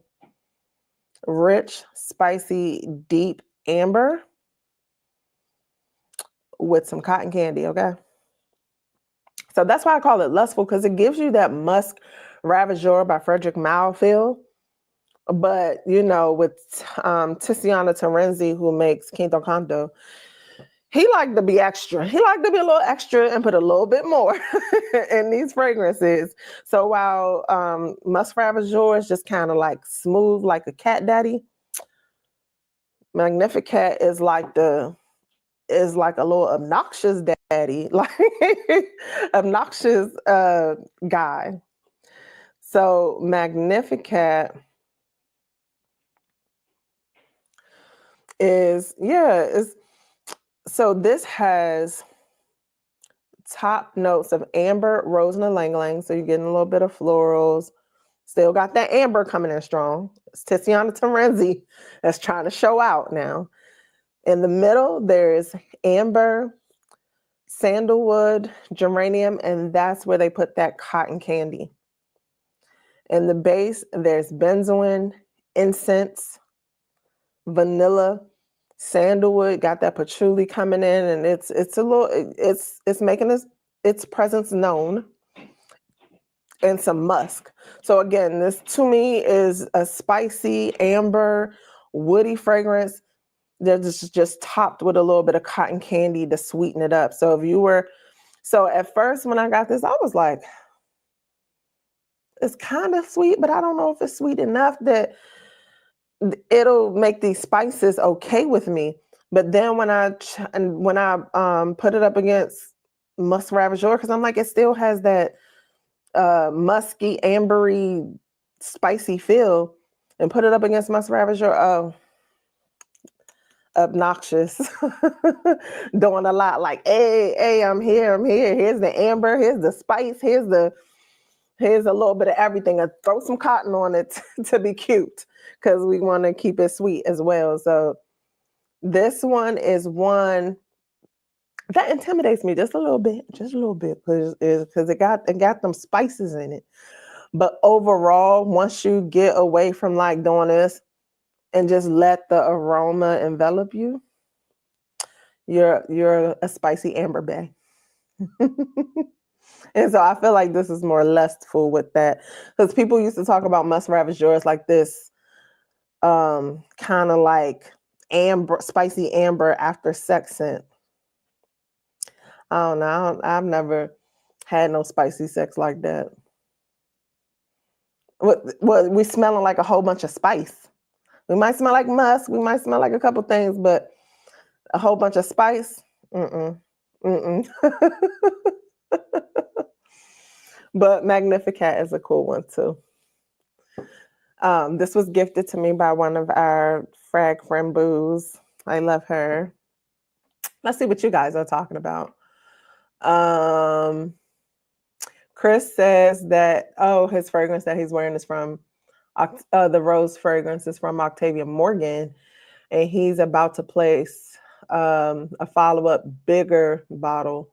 rich, spicy, deep amber with some cotton candy, okay? So that's why I call it lustful, because it gives you that musk ravageur by Frederick Malle feel. But, you know, with Tiziana Terenzi, who makes Quinto Canto, he liked to be extra. He liked to be a little extra and put a little bit more in these fragrances. So while Musk Ravageur is just kind of like smooth, like a cat daddy, Magnificat is like a little obnoxious daddy, like obnoxious guy. So Magnificat is so this has top notes of amber, rose, and ylang ylang. So you're getting a little bit of florals. Still got that amber coming in strong. It's Tiziana Terenzi that's trying to show out now. In the middle, there's amber, sandalwood, geranium, and that's where they put that cotton candy. In the base, there's benzoin, incense, vanilla, sandalwood, got that patchouli coming in, and it's making its presence known, and some musk. So again, this to me is a spicy, amber, woody fragrance that's just topped with a little bit of cotton candy to sweeten it up. So at first when I got this, I was like, it's kind of sweet, but I don't know if it's sweet enough that it'll make these spices okay with me. But then when I put it up against Musk Ravageur, because I'm like, it still has that musky, ambery, spicy feel, and put it up against Musk Ravageur, oh, obnoxious. Doing a lot, like, hey, I'm here. Here's the amber, here's the spice, here's a little bit of everything, and throw some cotton on it to be cute, because we want to keep it sweet as well. So this one is one that intimidates me just a little bit, because it got them spices in it. But overall, once you get away from like doing this and just let the aroma envelop you, you're a spicy amber bay. And so I feel like this is more lustful with that, because people used to talk about Musk Ravageur as like this kind of like amber, spicy amber after sex scent. I don't know. I've never had no spicy sex like that. What we smelling like a whole bunch of spice. We might smell like musk. We might smell like a couple things, but a whole bunch of spice. Mm-mm. But Magnificat is a cool one too. This was gifted to me by one of our frag friend boos. I love her. Let's see what you guys are talking about. Chris says that, his fragrance that he's wearing is from the rose fragrance is from Octavia Morgan, and he's about to place a follow-up bigger bottle,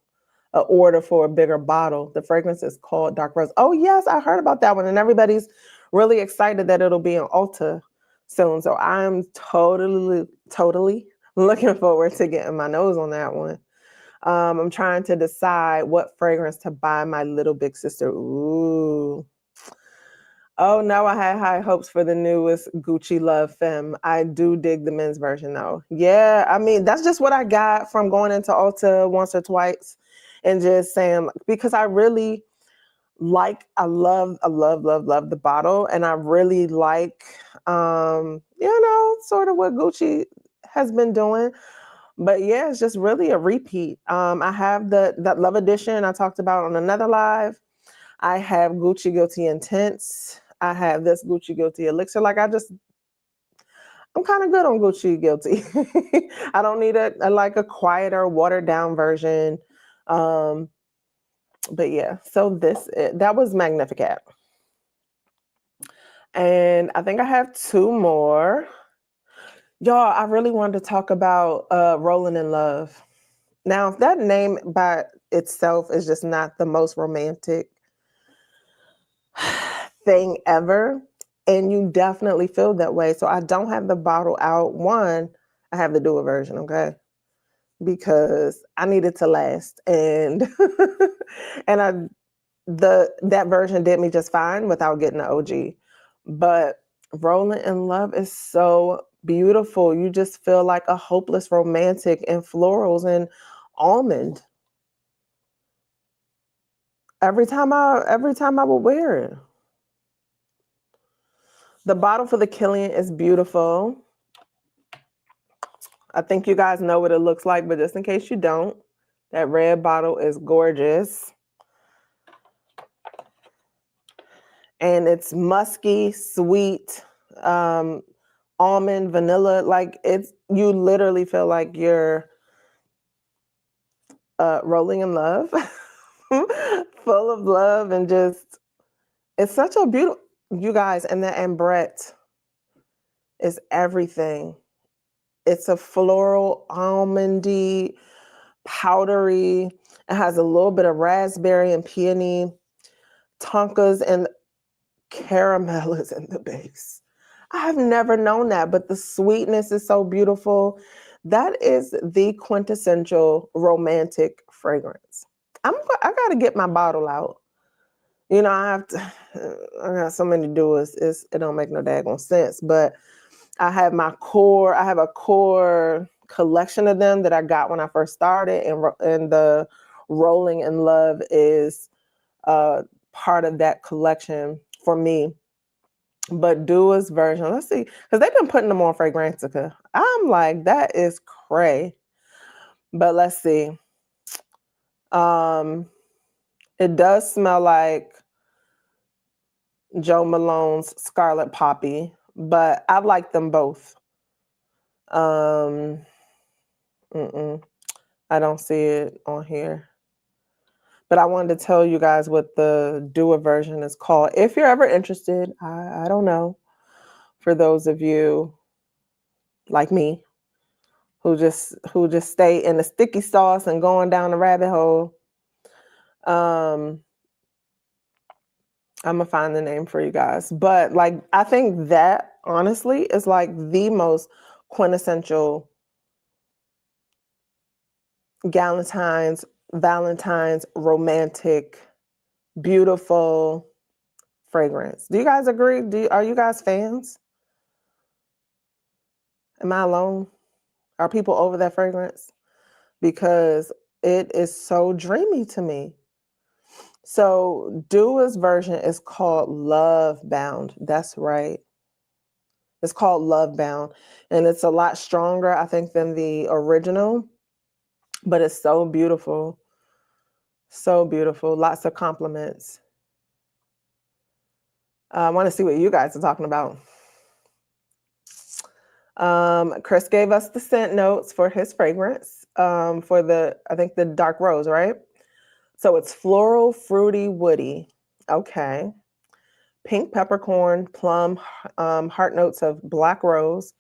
an order for a bigger bottle. The fragrance is called Dark Rose. Oh yes, I heard about that one, and everybody's really excited that it'll be in Ulta soon. So I'm totally looking forward to getting my nose on that one. I'm trying to decide what fragrance to buy my little big sister. Ooh. Oh no, I had high hopes for the newest Gucci Love Femme. I do dig the men's version though. Yeah, I mean, that's just what I got from going into Ulta once or twice and just saying, because I really love the bottle. And I really like, sort of what Gucci has been doing. But yeah, it's just really a repeat. I have that Love Edition I talked about on another live. I have Gucci Guilty Intense. I have this Gucci Guilty Elixir. I'm kind of good on Gucci Guilty. I don't need a quieter, watered down version. But yeah, so that was Magnificat. And I think I have two more. Y'all, I really wanted to talk about Rolling in Love. Now, that name by itself is just not the most romantic thing ever. And you definitely feel that way. So I don't have the bottle out. One, I have the dual version, okay? Because I need it to last. And and that version did me just fine without getting the OG. But Rolling in Love is so beautiful. You just feel like a hopeless romantic in florals and almond. Every time I would wear it. The bottle for the Killian is beautiful. I think you guys know what it looks like, but just in case you don't, that red bottle is gorgeous. And it's musky, sweet, almond, vanilla. You literally feel like you're rolling in love, full of love, and just, it's such a beautiful, you guys, and the ambrette is everything. It's a floral, almondy, powdery. It has a little bit of raspberry and peony. Tonkas and caramel is in the base. I have never known that, but the sweetness is so beautiful. That is the quintessential romantic fragrance. I got to get my bottle out. You know, I got so many doers. It don't make no daggone sense, but I have a core collection of them that I got when I first started, and the Rolling in Love is part of that collection for me. But Dua's version, let's see, because they've been putting them on Fragrantica. I'm like, that is cray. But let's see. It does smell like Joe Malone's Scarlet Poppy, but I like them both. I don't see it on here. But I wanted to tell you guys what the Dua version is called. If you're ever interested, I don't know. For those of you like me who just stay in the sticky sauce and going down the rabbit hole, I'm gonna find the name for you guys. But I think that honestly is like the most quintessential Valentine's romantic, beautiful fragrance. Do you guys agree? Are you guys fans? Am I alone? Are people over that fragrance? Because it is so dreamy to me. So Dua's version is called Love Bound. That's right. It's called Love Bound. And it's a lot stronger, I think, than the original. But it's so beautiful. So beautiful. Lots of compliments. I want to see what you guys are talking about. Chris gave us the scent notes for his fragrance for the dark rose, right? So it's floral, fruity, woody. Okay. Pink peppercorn, plum, heart notes of black rose,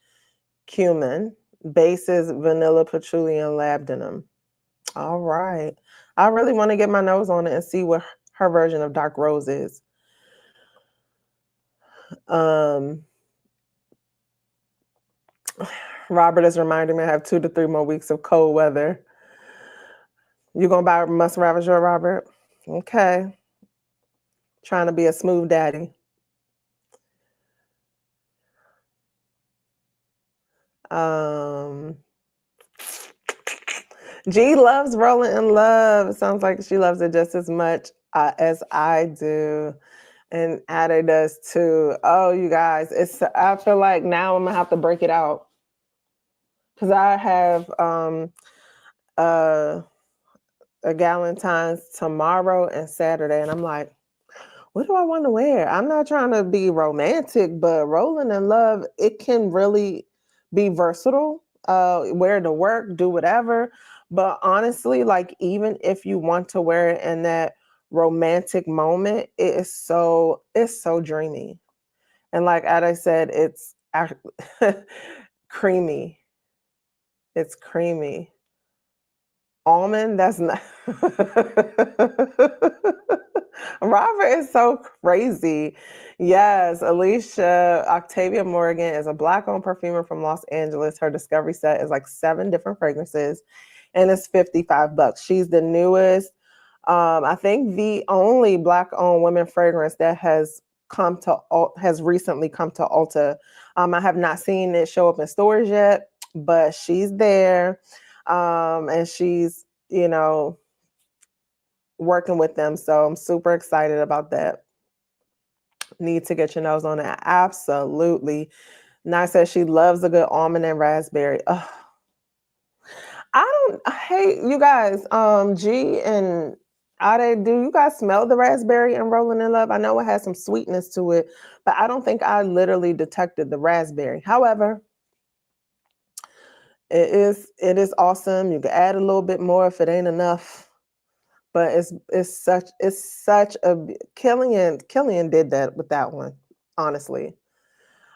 cumin, bases, vanilla, patchouli, and labdanum. All right. I really want to get my nose on it and see what her version of dark rose is. Robert is reminding me I have 2 to 3 more weeks of cold weather. You gonna buy Must Ravager, Robert? Okay. Trying to be a smooth daddy. Um, G loves Rolling in Love. It sounds like she loves it just as much as I do. And Ada does too. Oh, you guys, I feel like now I'm gonna have to break it out. Because I have uh, a Galentine's tomorrow and Saturday. And I'm like, what do I want to wear? I'm not trying to be romantic, but Rolling in Love, it can really be versatile. Wear it to work, do whatever. But honestly, like even if you want to wear it in that romantic moment, it's so dreamy. And like Ada said, it's creamy. It's creamy. Almond, that's not. Robert is so crazy. Yes, Alicia Octavia Morgan is a Black-owned perfumer from Los Angeles. Her discovery set is like 7 different fragrances, and it's $55. She's the newest, I think the only Black-owned women fragrance that has recently come to Ulta. I have not seen it show up in stores yet, but she's there, and she's working with them. So I'm super excited about that. Need to get your nose on it. Absolutely. Nye says she loves a good almond and raspberry. Ugh. Hey, you guys, G and Ade, do you guys smell the raspberry in Rolling in Love? I know it has some sweetness to it, but I don't think I literally detected the raspberry. However, it is awesome. You can add a little bit more if it ain't enough. But it's such a Killian did that with that one, honestly.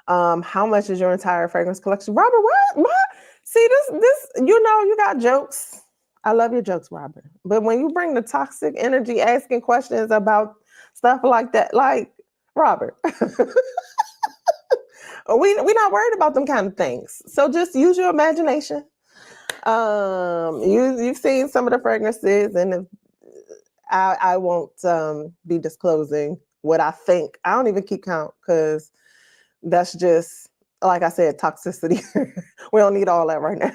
How much is your entire fragrance collection? Robert, what? See, this, you got jokes. I love your jokes, Robert. But when you bring the toxic energy asking questions about stuff like that, like Robert, we not worried about them kind of things. So just use your imagination. You've seen some of the fragrances, and if I won't be disclosing what I think. I don't even keep count because that's just, like I said, toxicity. We don't need all that right now.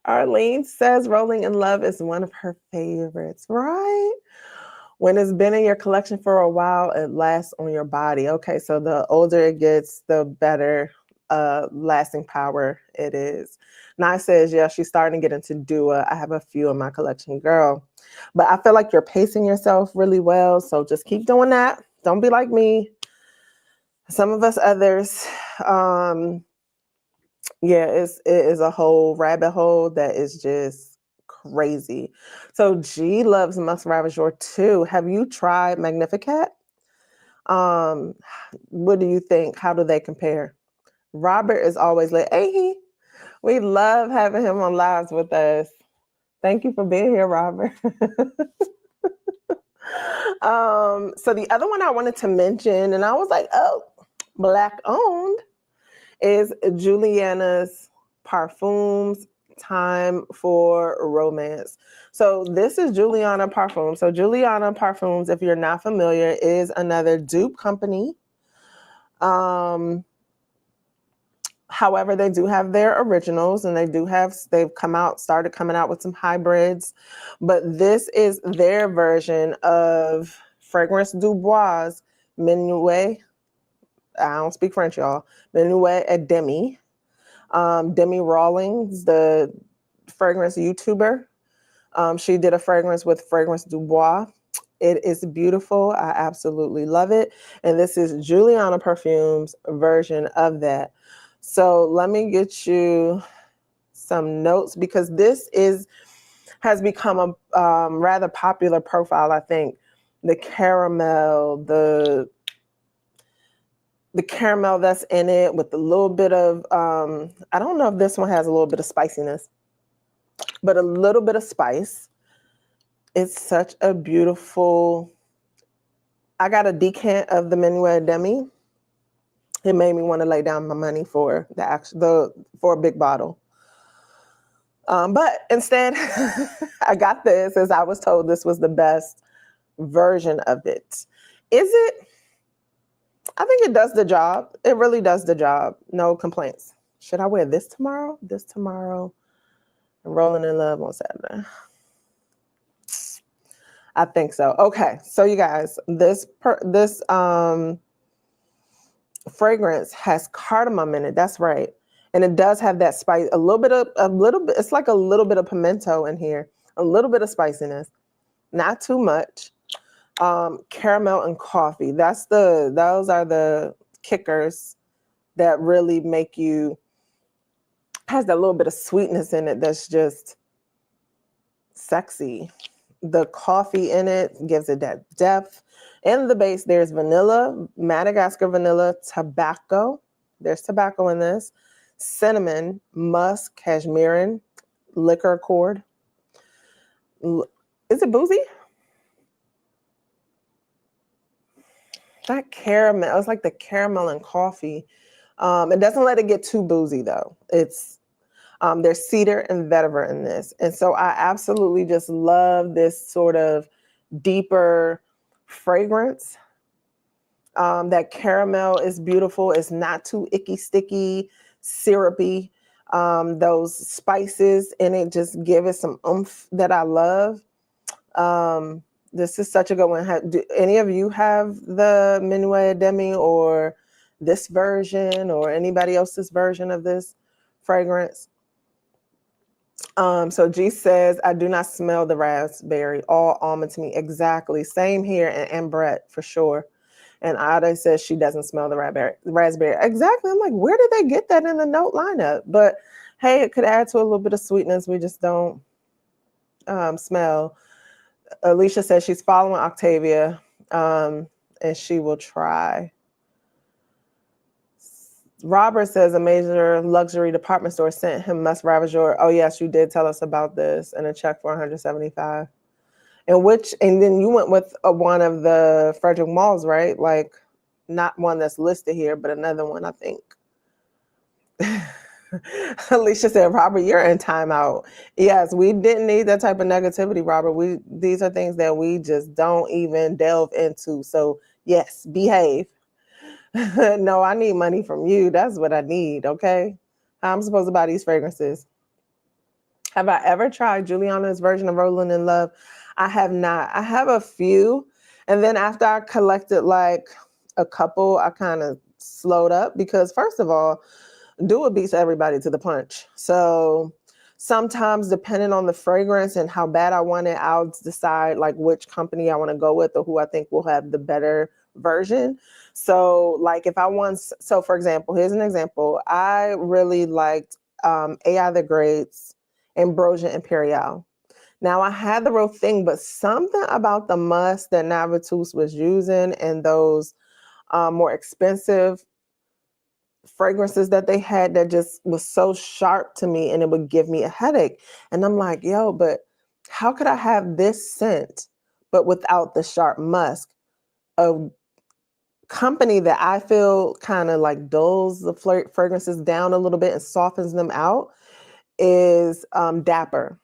Arlene says Rolling in Love is one of her favorites, right? When it's been in your collection for a while, it lasts on your body. Okay, so the older it gets, the better lasting power it is. Nye says, yeah, she's starting to get into Dua. I have a few in my collection, girl. But I feel like you're pacing yourself really well. So just keep doing that. Don't be like me. Some of us others, it is a whole rabbit hole that is just crazy. So G loves Musk Ravageur too. Have you tried Magnificat? What do you think? How do they compare? Robert is always like, hey, we love having him on lives with us. Thank you for being here, Robert. So the other one I wanted to mention, and I was like, oh, Black owned, is Juliana's Parfums Time for Romance. So this is Juliana Parfums. So Juliana Parfums, if you're not familiar, is another dupe company. However, they do have their originals, and they've started coming out with some hybrids, but this is their version of Fragrance du Bois Minuet. I don't speak French, y'all. Minuet et Demi. Demi Rawlings, the fragrance YouTuber. She did a fragrance with Fragrance du Bois. It is beautiful. I absolutely love it. And this is Juliana Parfums' version of that. So let me get you some notes, because this has become a rather popular profile, I think. The caramel that's in it with a little bit of, I don't know if this one has a little bit of spiciness, but a little bit of spice. It's such a beautiful, I got a decant of the Minuet Demi. It made me want to lay down my money for for a big bottle. But instead, I got this as I was told this was the best version of it. Is it? I think it does the job. It really does the job. No complaints. Should I wear this tomorrow? This tomorrow? And Rolling in Love on Saturday. I think so. Okay, so you guys, this fragrance has cardamom in it. That's right, and it does have that spice. A little bit. It's like a little bit of pimento in here. A little bit of spiciness, not too much. Caramel and coffee. Those are the kickers that really make you, has that little bit of sweetness in it that's just sexy. The coffee in it gives it that depth. In the base, there's vanilla, Madagascar vanilla, tobacco. There's tobacco in this. Cinnamon, musk, cashmere, liquor accord. Is it boozy? That caramel, it's like the caramel and coffee. It doesn't let it get too boozy though. There's cedar and vetiver in this. And so I absolutely just love this sort of deeper fragrance. That caramel is beautiful. It's not too icky, sticky, syrupy. Those spices in it just give it some oomph that I love. This is such a good one. Do any of you have the Minuet Demi or this version or anybody else's version of this fragrance? So G says, I do not smell the raspberry, all almond to me. Exactly. Same here. And Brett for sure. And Ada says she doesn't smell the raspberry. Exactly. I'm like, where did they get that in the note lineup? But hey, it could add to a little bit of sweetness. We just don't smell. Alicia says she's following Octavia and she will try. Robert says a major luxury department store sent him Must Ravageur. Oh yes, you did tell us about this, and a check for $175. And then you went with one of the Frederick Malls, right? Like not one that's listed here, but another one, I think. Alicia said, Robert, you're in timeout. Yes, we didn't need that type of negativity, Robert. These are things that we just don't even delve into. So yes, behave. No, I need money from you. That's what I need, okay? How I'm supposed to buy these fragrances. Have I ever tried Juliana's version of Rolling in Love? I have not. I have a few. And then after I collected like a couple, I kind of slowed up because first of all, Dua beats everybody to the punch. So sometimes depending on the fragrance and how bad I want it, I'll decide like which company I want to go with or who I think will have the better version. So like if I want, so for example, here's an example. I really liked AI the Great's Ambrosia Imperial. Now I had the real thing, but something about the musk that Navatus was using and those more expensive fragrances that they had that just was so sharp to me and it would give me a headache. And I'm like, yo, but how could I have this scent but without the sharp musk? A company that I feel kind of like dulls the fragrances down a little bit and softens them out is Dapper.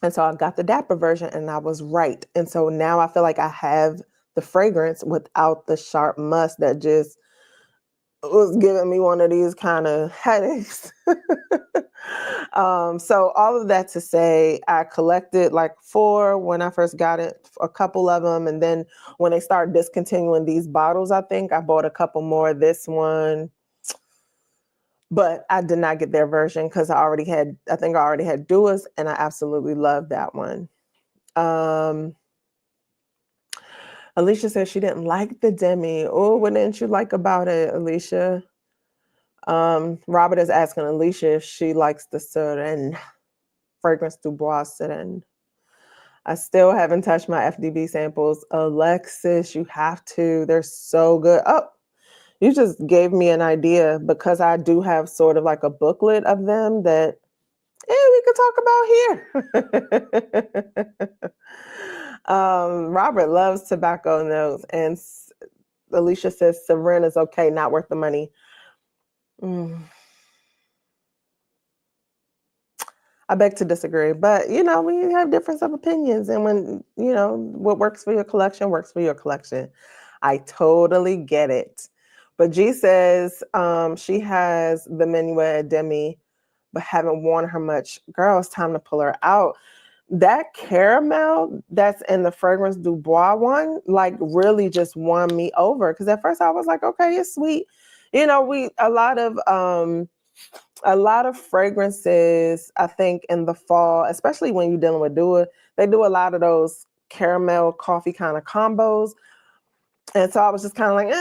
And so I got the Dapper version and I was right. And so now I feel like I have the fragrance without the sharp musk that just was giving me one of these kind of headaches. So all of that to say, I collected like 4 when I first got it, a couple of them. And then when they started discontinuing these bottles, I think I bought a couple more. This one, but I did not get their version because I think I already had Duas and I absolutely loved that one. Alicia says she didn't like the Demi. Oh, what didn't you like about it, Alicia? Robert is asking Alicia if she likes the Seren, Fragrance du Bois Seren. I still haven't touched my FDB samples. Alexis, you have to. They're so good. Oh, you just gave me an idea because I do have sort of like a booklet of them that we could talk about here. Robert loves tobacco notes, and Alicia says Seren is okay, not worth the money. I beg to disagree, but we have difference of opinions, and when what works for your collection works for your collection. I totally get it. But G says she has the Minuet Demi, but haven't worn her much. Girl, it's time to pull her out. That caramel that's in the Fragrance Du Bois one, like really just won me over. Because at first I was like, okay, it's sweet. We a lot of fragrances, I think in the fall, especially when you're dealing with Dua, they do a lot of those caramel coffee kind of combos. And so I was just kind of like,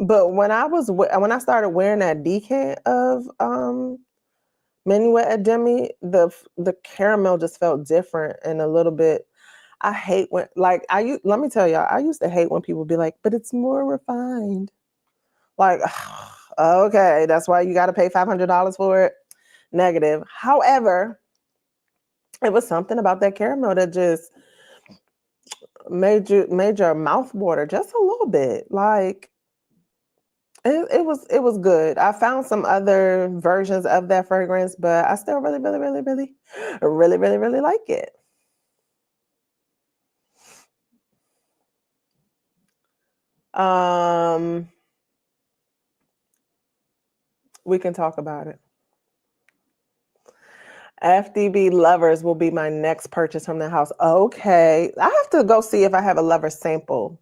but when I started wearing that decant of Minuet at Demi, the caramel just felt different and a little bit. I hate when let me tell y'all, I used to hate when people be like, but it's more refined. Like, okay, that's why you got to pay $500 for it. Negative. However, it was something about that caramel that just made your mouth water just a little bit. Like it was good. I found some other versions of that fragrance, but I still really, really, really, really, really, really, really like it. We can talk about it. FDB Lovers will be my next purchase from the house. Okay. I have to go see if I have a Lover sample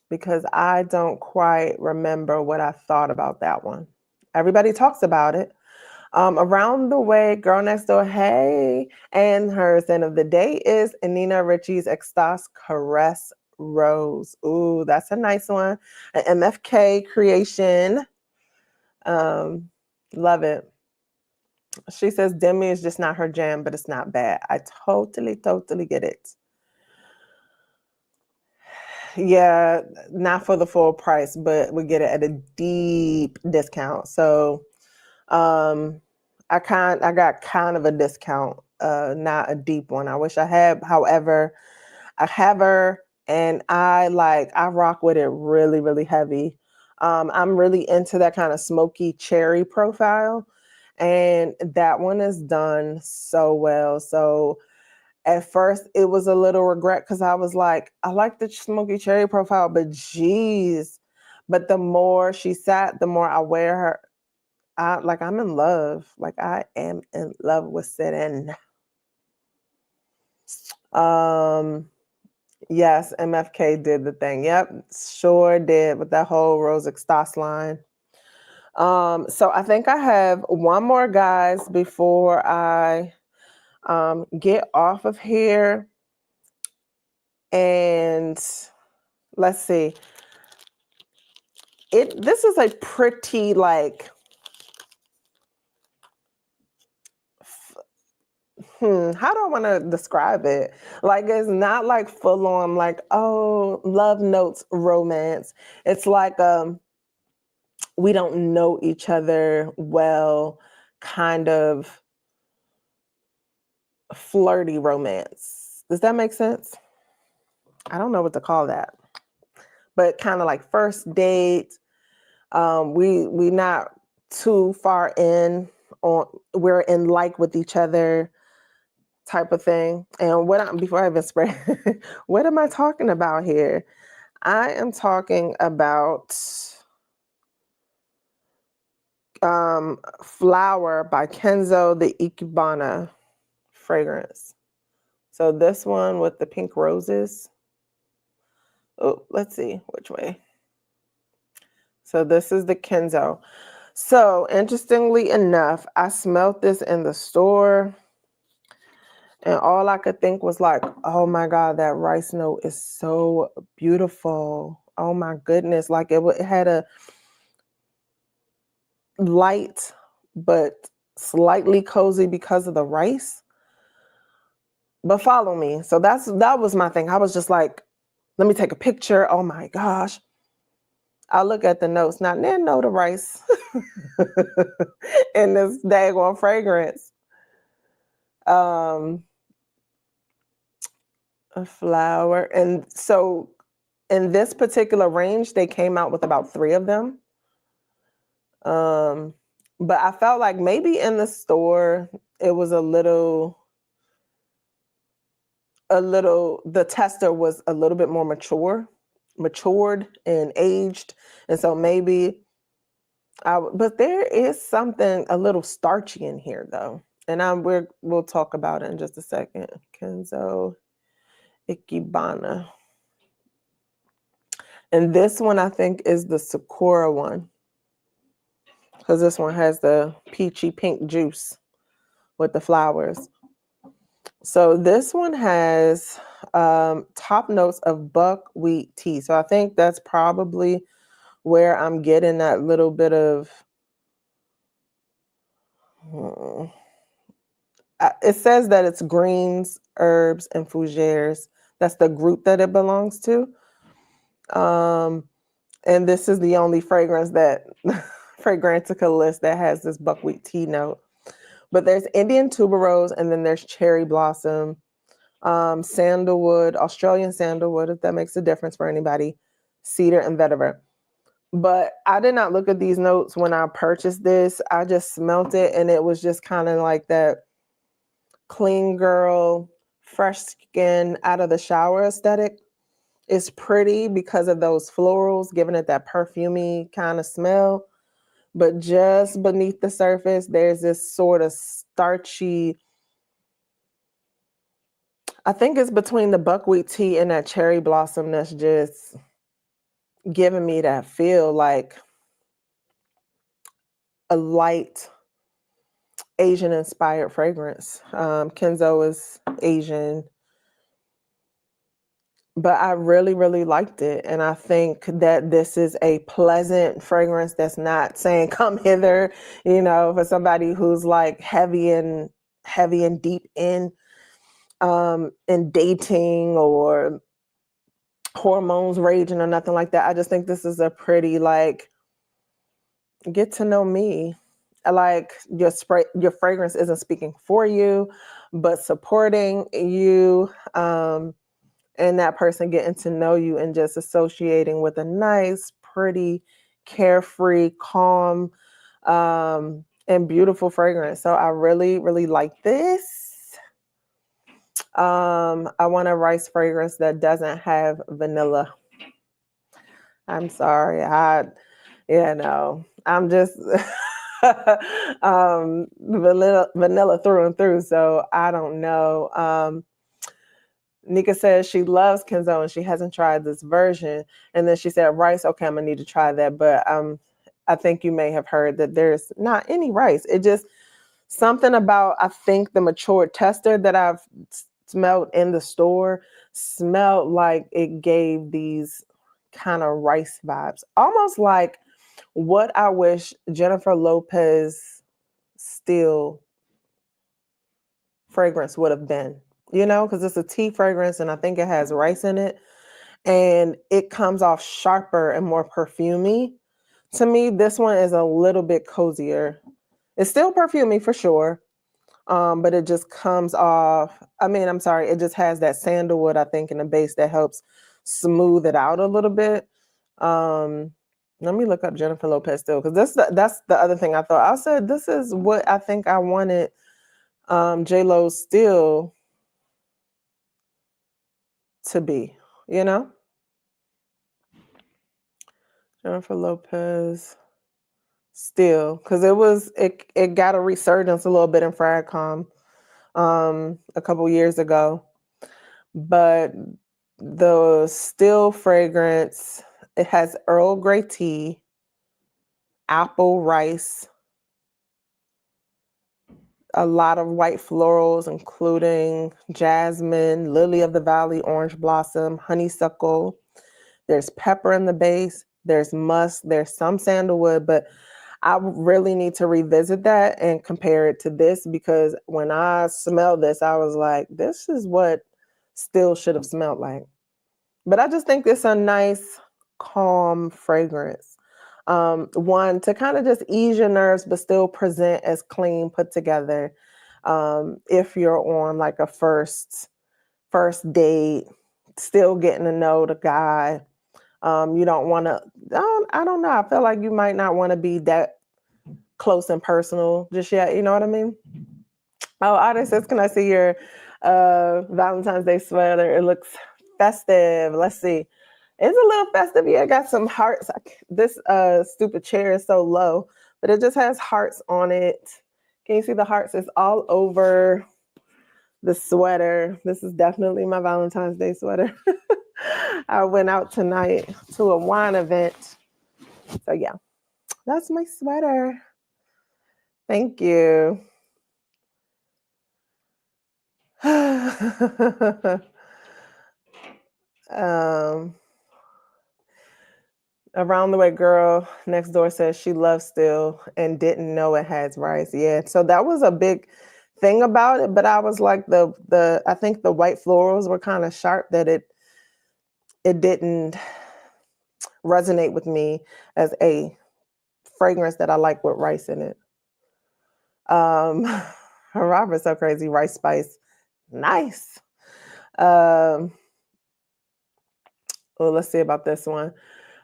because I don't quite remember what I thought about that one. Everybody talks about it. Around the Way, Girl Next Door, hey. And her scent of the day is Nina Ricci's Extas Caress Rose. Ooh, that's a nice one. An MFK creation. Love it. She says Demi is just not her jam, but it's not bad. I totally, totally get it. Yeah, not for the full price, but we get it at a deep discount. So I got kind of a discount, not a deep one. I wish I had. However, I have her and I rock with it really, really heavy. I'm really into that kind of smoky cherry profile. And that one is done so well. So at first it was a little regret because I was like, I like the smoky cherry profile, but geez. But the more she sat, the more I wear her. I'm in love. Like I am in love with Sitting. Yes, MFK did the thing. Yep, sure did with that whole Rose Extas line. So I think I have one more, guys, before I get off of here. And let's see. This is a pretty how do I want to describe it? Like it's not like full on like, oh, love notes romance. It's like we don't know each other well, kind of flirty romance. Does that make sense? I don't know what to call that. But kind of like first date. We not too far in on we're in like with each other type of thing. And before I even spread, what am I talking about here? I am talking about Flower by Kenzo, the Ikebana fragrance. So this one with the pink roses. Oh, let's see which way. So this is the Kenzo. So interestingly enough, I smelled this in the store and all I could think was like, oh my God, that rice note is so beautiful. Oh my goodness. Like it had a light, but slightly cozy because of the rice. But follow me. So that was my thing. I was just like, let me take a picture. Oh my gosh. I look at the notes. Now, there no the rice in this daggone fragrance. A flower. And so in this particular range, they came out with about 3 of them. But I felt like maybe in the store it was the tester was a little bit more matured and aged. And so maybe but there is something a little starchy in here though. And we'll talk about it in just a second. Kenzo Ikebana. And this one I think is the Sakura one, because this one has the peachy pink juice with the flowers. So this one has top notes of buckwheat tea. So I think that's probably where I'm getting that little bit of, it says that it's greens, herbs, and fougères. That's the group that it belongs to. And this is the only fragrance that Fragrantica list that has this buckwheat tea note. But there's Indian tuberose, and then there's cherry blossom, sandalwood, Australian sandalwood, if that makes a difference for anybody, cedar, and vetiver. But I did not look at these notes when I purchased this. I just smelt it, and it was just kind of like that clean girl, fresh skin, out of the shower aesthetic. It's pretty because of those florals, giving it that perfumey kind of smell. But just beneath the surface, there's this sort of starchy, I think it's between the buckwheat tea and that cherry blossom that's just giving me that feel, like a light Asian inspired fragrance. Kenzo is Asian, but I really, really liked it. And I think that this is a pleasant fragrance that's not saying come hither, for somebody who's like heavy and deep in dating or hormones raging or nothing like that. I just think this is a pretty, like, get to know me. Like, your fragrance isn't speaking for you, but supporting you, and that person getting to know you and just associating with a nice, pretty, carefree, calm, and beautiful fragrance. So I really, really like this. I want a rice fragrance that doesn't have vanilla. I'm sorry. I'm just vanilla through and through. So I don't know. Nika says she loves Kenzo and she hasn't tried this version. And then she said rice. Okay, I'm gonna need to try that. But I think you may have heard that there's not any rice. It just something about, I think, the matured tester that I've smelled in the store smelled like it gave these kind of rice vibes, almost like what I wish Jennifer Lopez Still fragrance would have been, because it's a tea fragrance and I think it has rice in it and it comes off sharper and more perfumey. To me, this one is a little bit cozier. It's still perfumey for sure, but it just comes off. It just has that sandalwood, I think, in the base that helps smooth it out a little bit. Let me look up Jennifer Lopez Still, because that's the other thing I thought. I said, this is what I think I wanted J-Lo Still to be, Jennifer Lopez Still, because it got a resurgence a little bit in Fragcom a couple years ago. But the Still fragrance, it has Earl Grey tea, apple rice, a lot of white florals, including jasmine, lily of the valley, orange blossom, honeysuckle. There's pepper in the base. There's musk. There's some sandalwood, but I really need to revisit that and compare it to this, because when I smelled this, I was like, this is what Still should have smelled like. But I just think it's a nice, calm fragrance. One, to kind of just ease your nerves, but still present as clean, put together. If you're on like a first date, still getting to know the guy. You don't want to, I don't know. I feel like you might not want to be that close and personal just yet. You know what I mean? Oh, Otter says, can I see your Valentine's Day sweater? It looks festive. Let's see. It's a little festive. Yeah, I got some hearts. This stupid chair is so low, but it just has hearts on it. Can you see the hearts? It's all over the sweater. This is definitely my Valentine's Day sweater. I went out tonight to a wine event. So yeah, that's my sweater. Thank you. Around the way girl next door says she loves still and didn't know it has rice. Yeah, so that was a big thing about it. But I was like the I think the white florals were kind of sharp that it didn't resonate with me as a fragrance that I like with rice in it. Robert's so crazy. Rice spice, nice. Well, let's see about this one.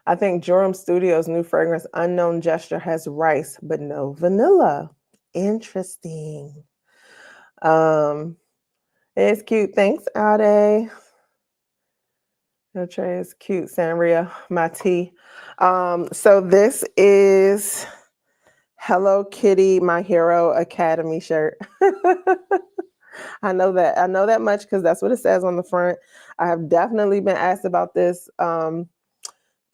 I think Joram Studios' new fragrance, Unknown Gesture, has rice, but no vanilla. Interesting. It's cute. Thanks, Ade. Your tray is cute, Sanria, my tea. So this is Hello Kitty, My Hero Academy shirt. I know that much because that's what it says on the front. I have definitely been asked about this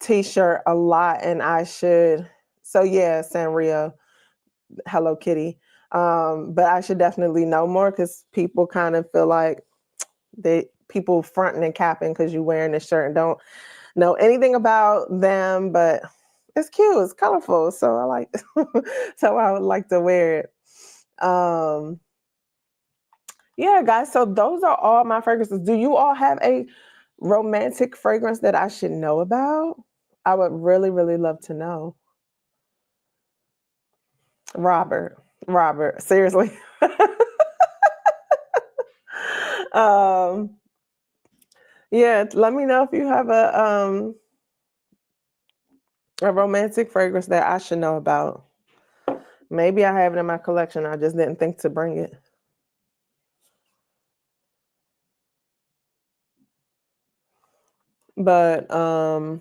t-shirt a lot, and I should. So yeah, Sanrio, Hello Kitty. But I should definitely know more because people kind of feel like people fronting and capping because you're wearing this shirt and don't know anything about them, but it's cute, it's colorful, so I like so I would like to wear it. Yeah, guys, so those are all my fragrances. Do you all have a romantic fragrance that I should know about? I would really, really love to know. Robert, seriously. Yeah, let me know if you have a romantic fragrance that I should know about. Maybe I have it in my collection. I just didn't think to bring it. But I'm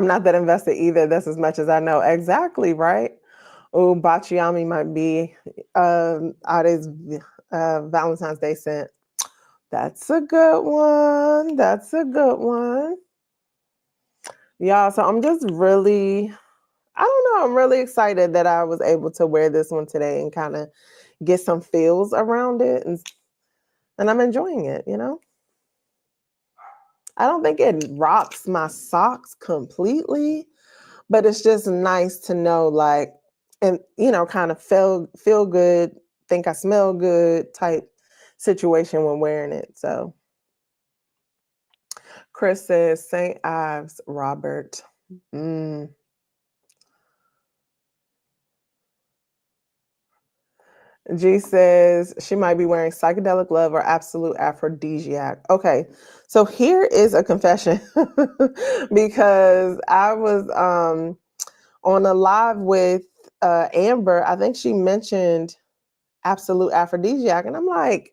not that invested either. That's as much as I know. Exactly, right? Oh, Bachiami might be Ade's Valentine's Day scent. That's a good one. That's a good one. Yeah, so I'm just really, I don't know, I'm really excited that I was able to wear this one today and kind of get some feels around it. And I'm enjoying it, you know? I don't think it rocks my socks completely, but it's just nice to know, like, and you know, kind of feel good, think I smell good type situation when wearing it. So Chris says St. Ives, Robert. G says she might be wearing psychedelic love or absolute aphrodisiac. Okay, so here is a confession because I was on a live with Amber. I think she mentioned absolute aphrodisiac, and I'm like,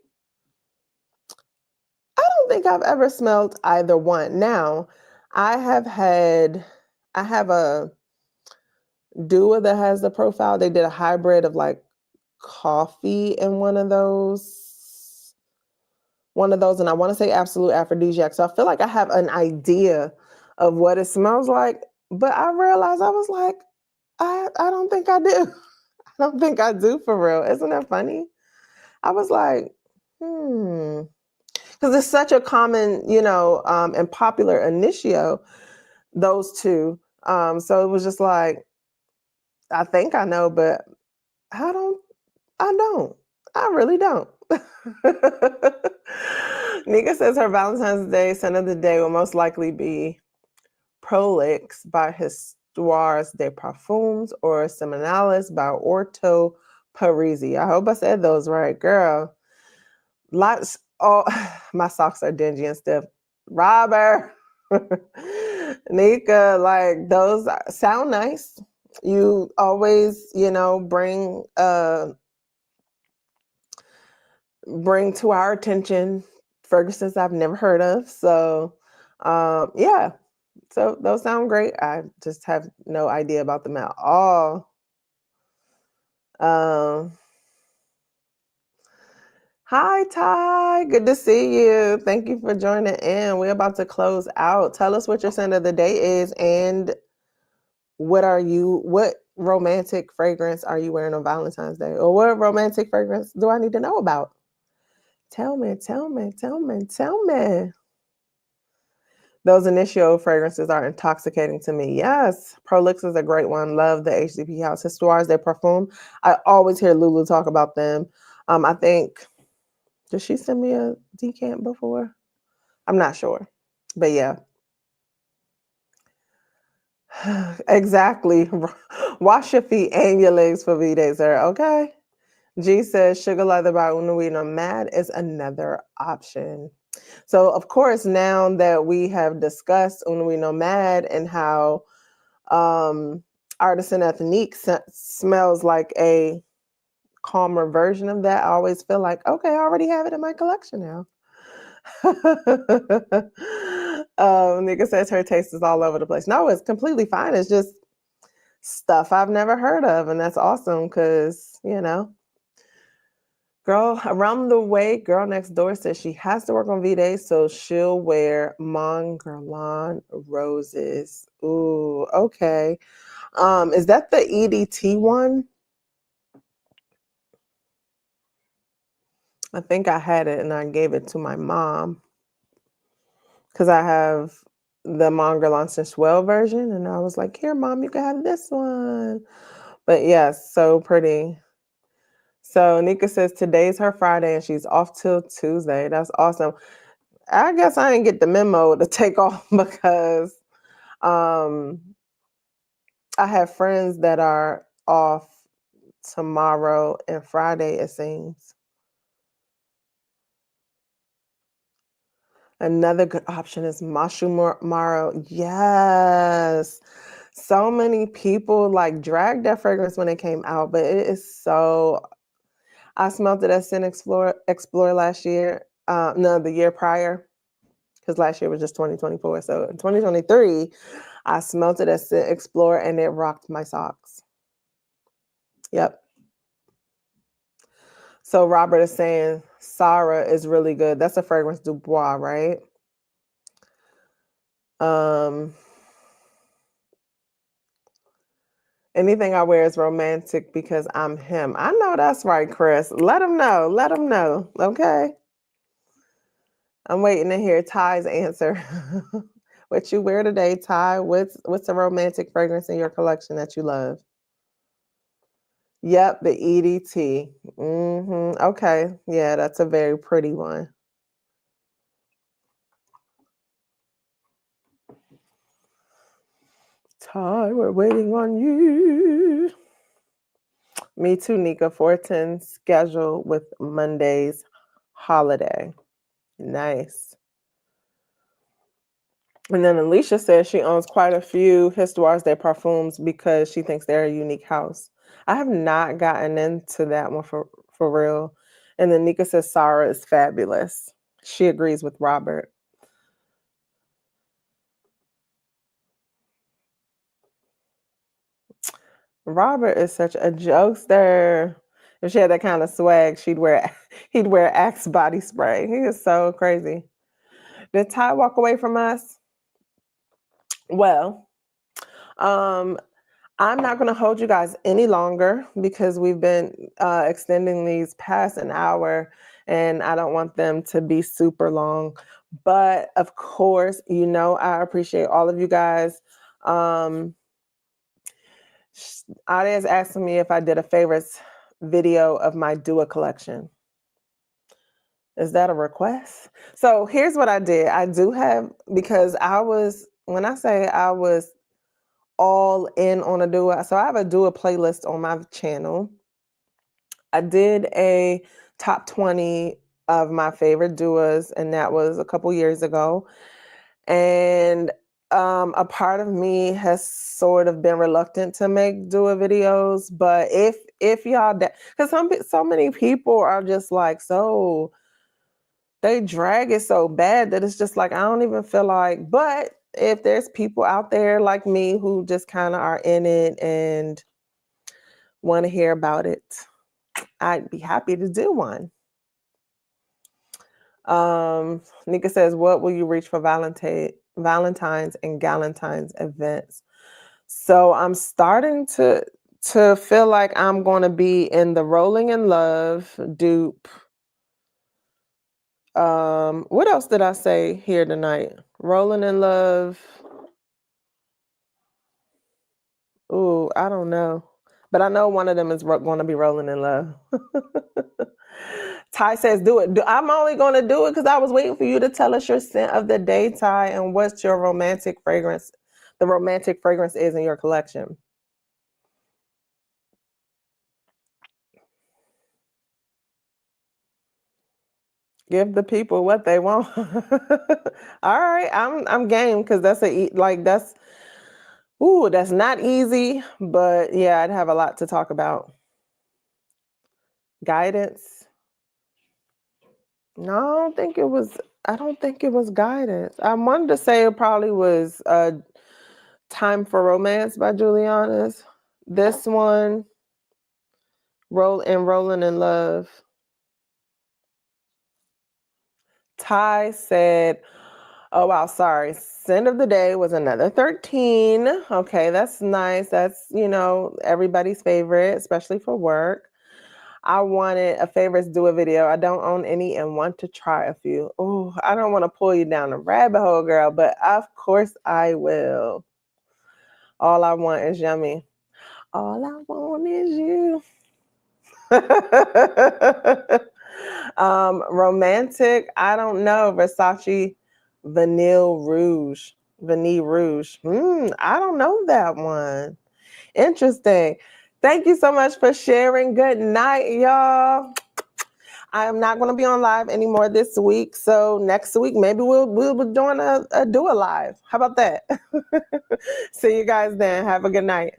I don't think I've ever smelled either one. Now, I have a duo that has the profile. They did a hybrid of like coffee in one of those, and I want to say absolute aphrodisiac. So I feel like I have an idea of what it smells like, but I realized I was like, I don't think I do. I don't think I do for real. Isn't that funny? I was like, because it's such a common, and popular initio, those two. So it was just like, I think I know, but I don't. I really don't. Nika says her Valentine's Day scent of the day will most likely be Prolix by Histoires des Parfums or Seminalis by Orto Parisi. I hope I said those right, girl. Lots. Oh, my socks are dingy and stiff. Robert. Nika, like those sound nice. You always, bring to our attention Ferguson's I've never heard of. So yeah. So those sound great. I just have no idea about them at all. Um Hi Ty, good to see you. Thank you for joining in. We're about to close out. Tell us what your scent of the day is and what romantic fragrance are you wearing on Valentine's Day? Or what romantic fragrance do I need to know about? Tell me, tell me, tell me, tell me. Those initial fragrances are intoxicating to me. Yes, Prolix is a great one. Love the HDP House Histoires de Parfum. I always hear Lulu talk about them. I think, did she send me a decant before? I'm not sure, but yeah. Exactly. Wash your feet and your legs for V-Day, sir. Okay. G says Sugar Leather by Unuino Mad is another option. So, of course, now that we have discussed Unuino Mad and how Artisan Ethnique smells like a calmer version of that, I always feel like, okay, I already have it in my collection now. Nika says her taste is all over the place. No, it's completely fine. It's just stuff I've never heard of. And that's awesome because, girl around the way, girl next door says she has to work on V-Day, so she'll wear Mon Guerlain roses. Ooh, okay. Is that the EDT one? I think I had it and I gave it to my mom because I have the Mon Guerlain Sensuelle version, and I was like, "Here, mom, you can have this one." But yes, so pretty. So Nika says today's her Friday and she's off till Tuesday. That's awesome. I guess I didn't get the memo to take off because um, I have friends that are off tomorrow and Friday, it seems. Another good option is Mashu Maro. Yes. So many people like dragged that fragrance when it came out, but it is so. I smelled it at Sin Explore last year. No, the year prior, because last year was just 2024. So in 2023, I smelled it at Sin Explore and it rocked my socks. Yep. So Robert is saying Sarah is really good. That's a fragrance du bois, right? Anything I wear is romantic because I'm him. I know that's right, Chris. Let him know. Let him know. Okay. I'm waiting to hear Ty's answer. What you wear today, Ty? What's a romantic fragrance in your collection that you love? Yep, the EDT. Okay. Yeah, that's a very pretty one. Ty, we're waiting on you. Me too, Nika. 410 schedule with Monday's holiday. Nice. And then Alicia says she owns quite a few Histoires de Parfums because she thinks they're a unique house. I have not gotten into that one for real. And then Nika says Sarah is fabulous. She agrees with Robert. Robert is such a jokester. If she had that kind of swag, he'd wear Axe body spray. He is so crazy. Did Ty walk away from us? Well, um, I'm not going to hold you guys any longer because we've been extending these past an hour and I don't want them to be super long. But of course, I appreciate all of you guys. Ade is asking me if I did a favorites video of my Dua collection. Is that a request? So here's what I did. I do have, because when I say I was all in on a Dua, so I have a Dua playlist on my channel. I did a top 20 of my favorite Duas, and that was a couple years ago. And A part of me has sort of been reluctant to do a videos, but if y'all, because so many people are just like, so they drag it so bad that it's just like I don't even feel like. But if there's people out there like me who just kind of are in it and want to hear about it, I'd be happy to do one. Nika says, what will you reach for Valentine's and Galentine's events? So I'm starting to feel like I'm going to be in the Rolling in Love dupe. What else did I say here tonight? Rolling in Love. Ooh, I don't know. But I know one of them is going to be Rolling in Love. Ty says, do it. I'm only going to do it because I was waiting for you to tell us your scent of the day, Ty, and what's your romantic fragrance, the romantic fragrance is in your collection. Give the people what they want. All right, I'm game because that's that's not easy, but yeah, I'd have a lot to talk about. Guidance. No, I don't think it was guidance. I wanted to say it probably was Time for Romance by Juliana's. This one, Rolling in Love. Ty said, oh, wow, sorry. Scent of the day was another 13. Okay, that's nice. That's, everybody's favorite, especially for work. I wanted a favorites do a video. I don't own any and want to try a few. Oh, I don't want to pull you down a rabbit hole, girl, but of course I will. All I want is yummy. All I want is you. Romantic, I don't know. Versace Vanille Rouge. I don't know that one. Interesting. Thank you so much for sharing. Good night, y'all. I am not going to be on live anymore this week. So next week, maybe we'll be doing a do a live. How about that? See you guys then. Have a good night.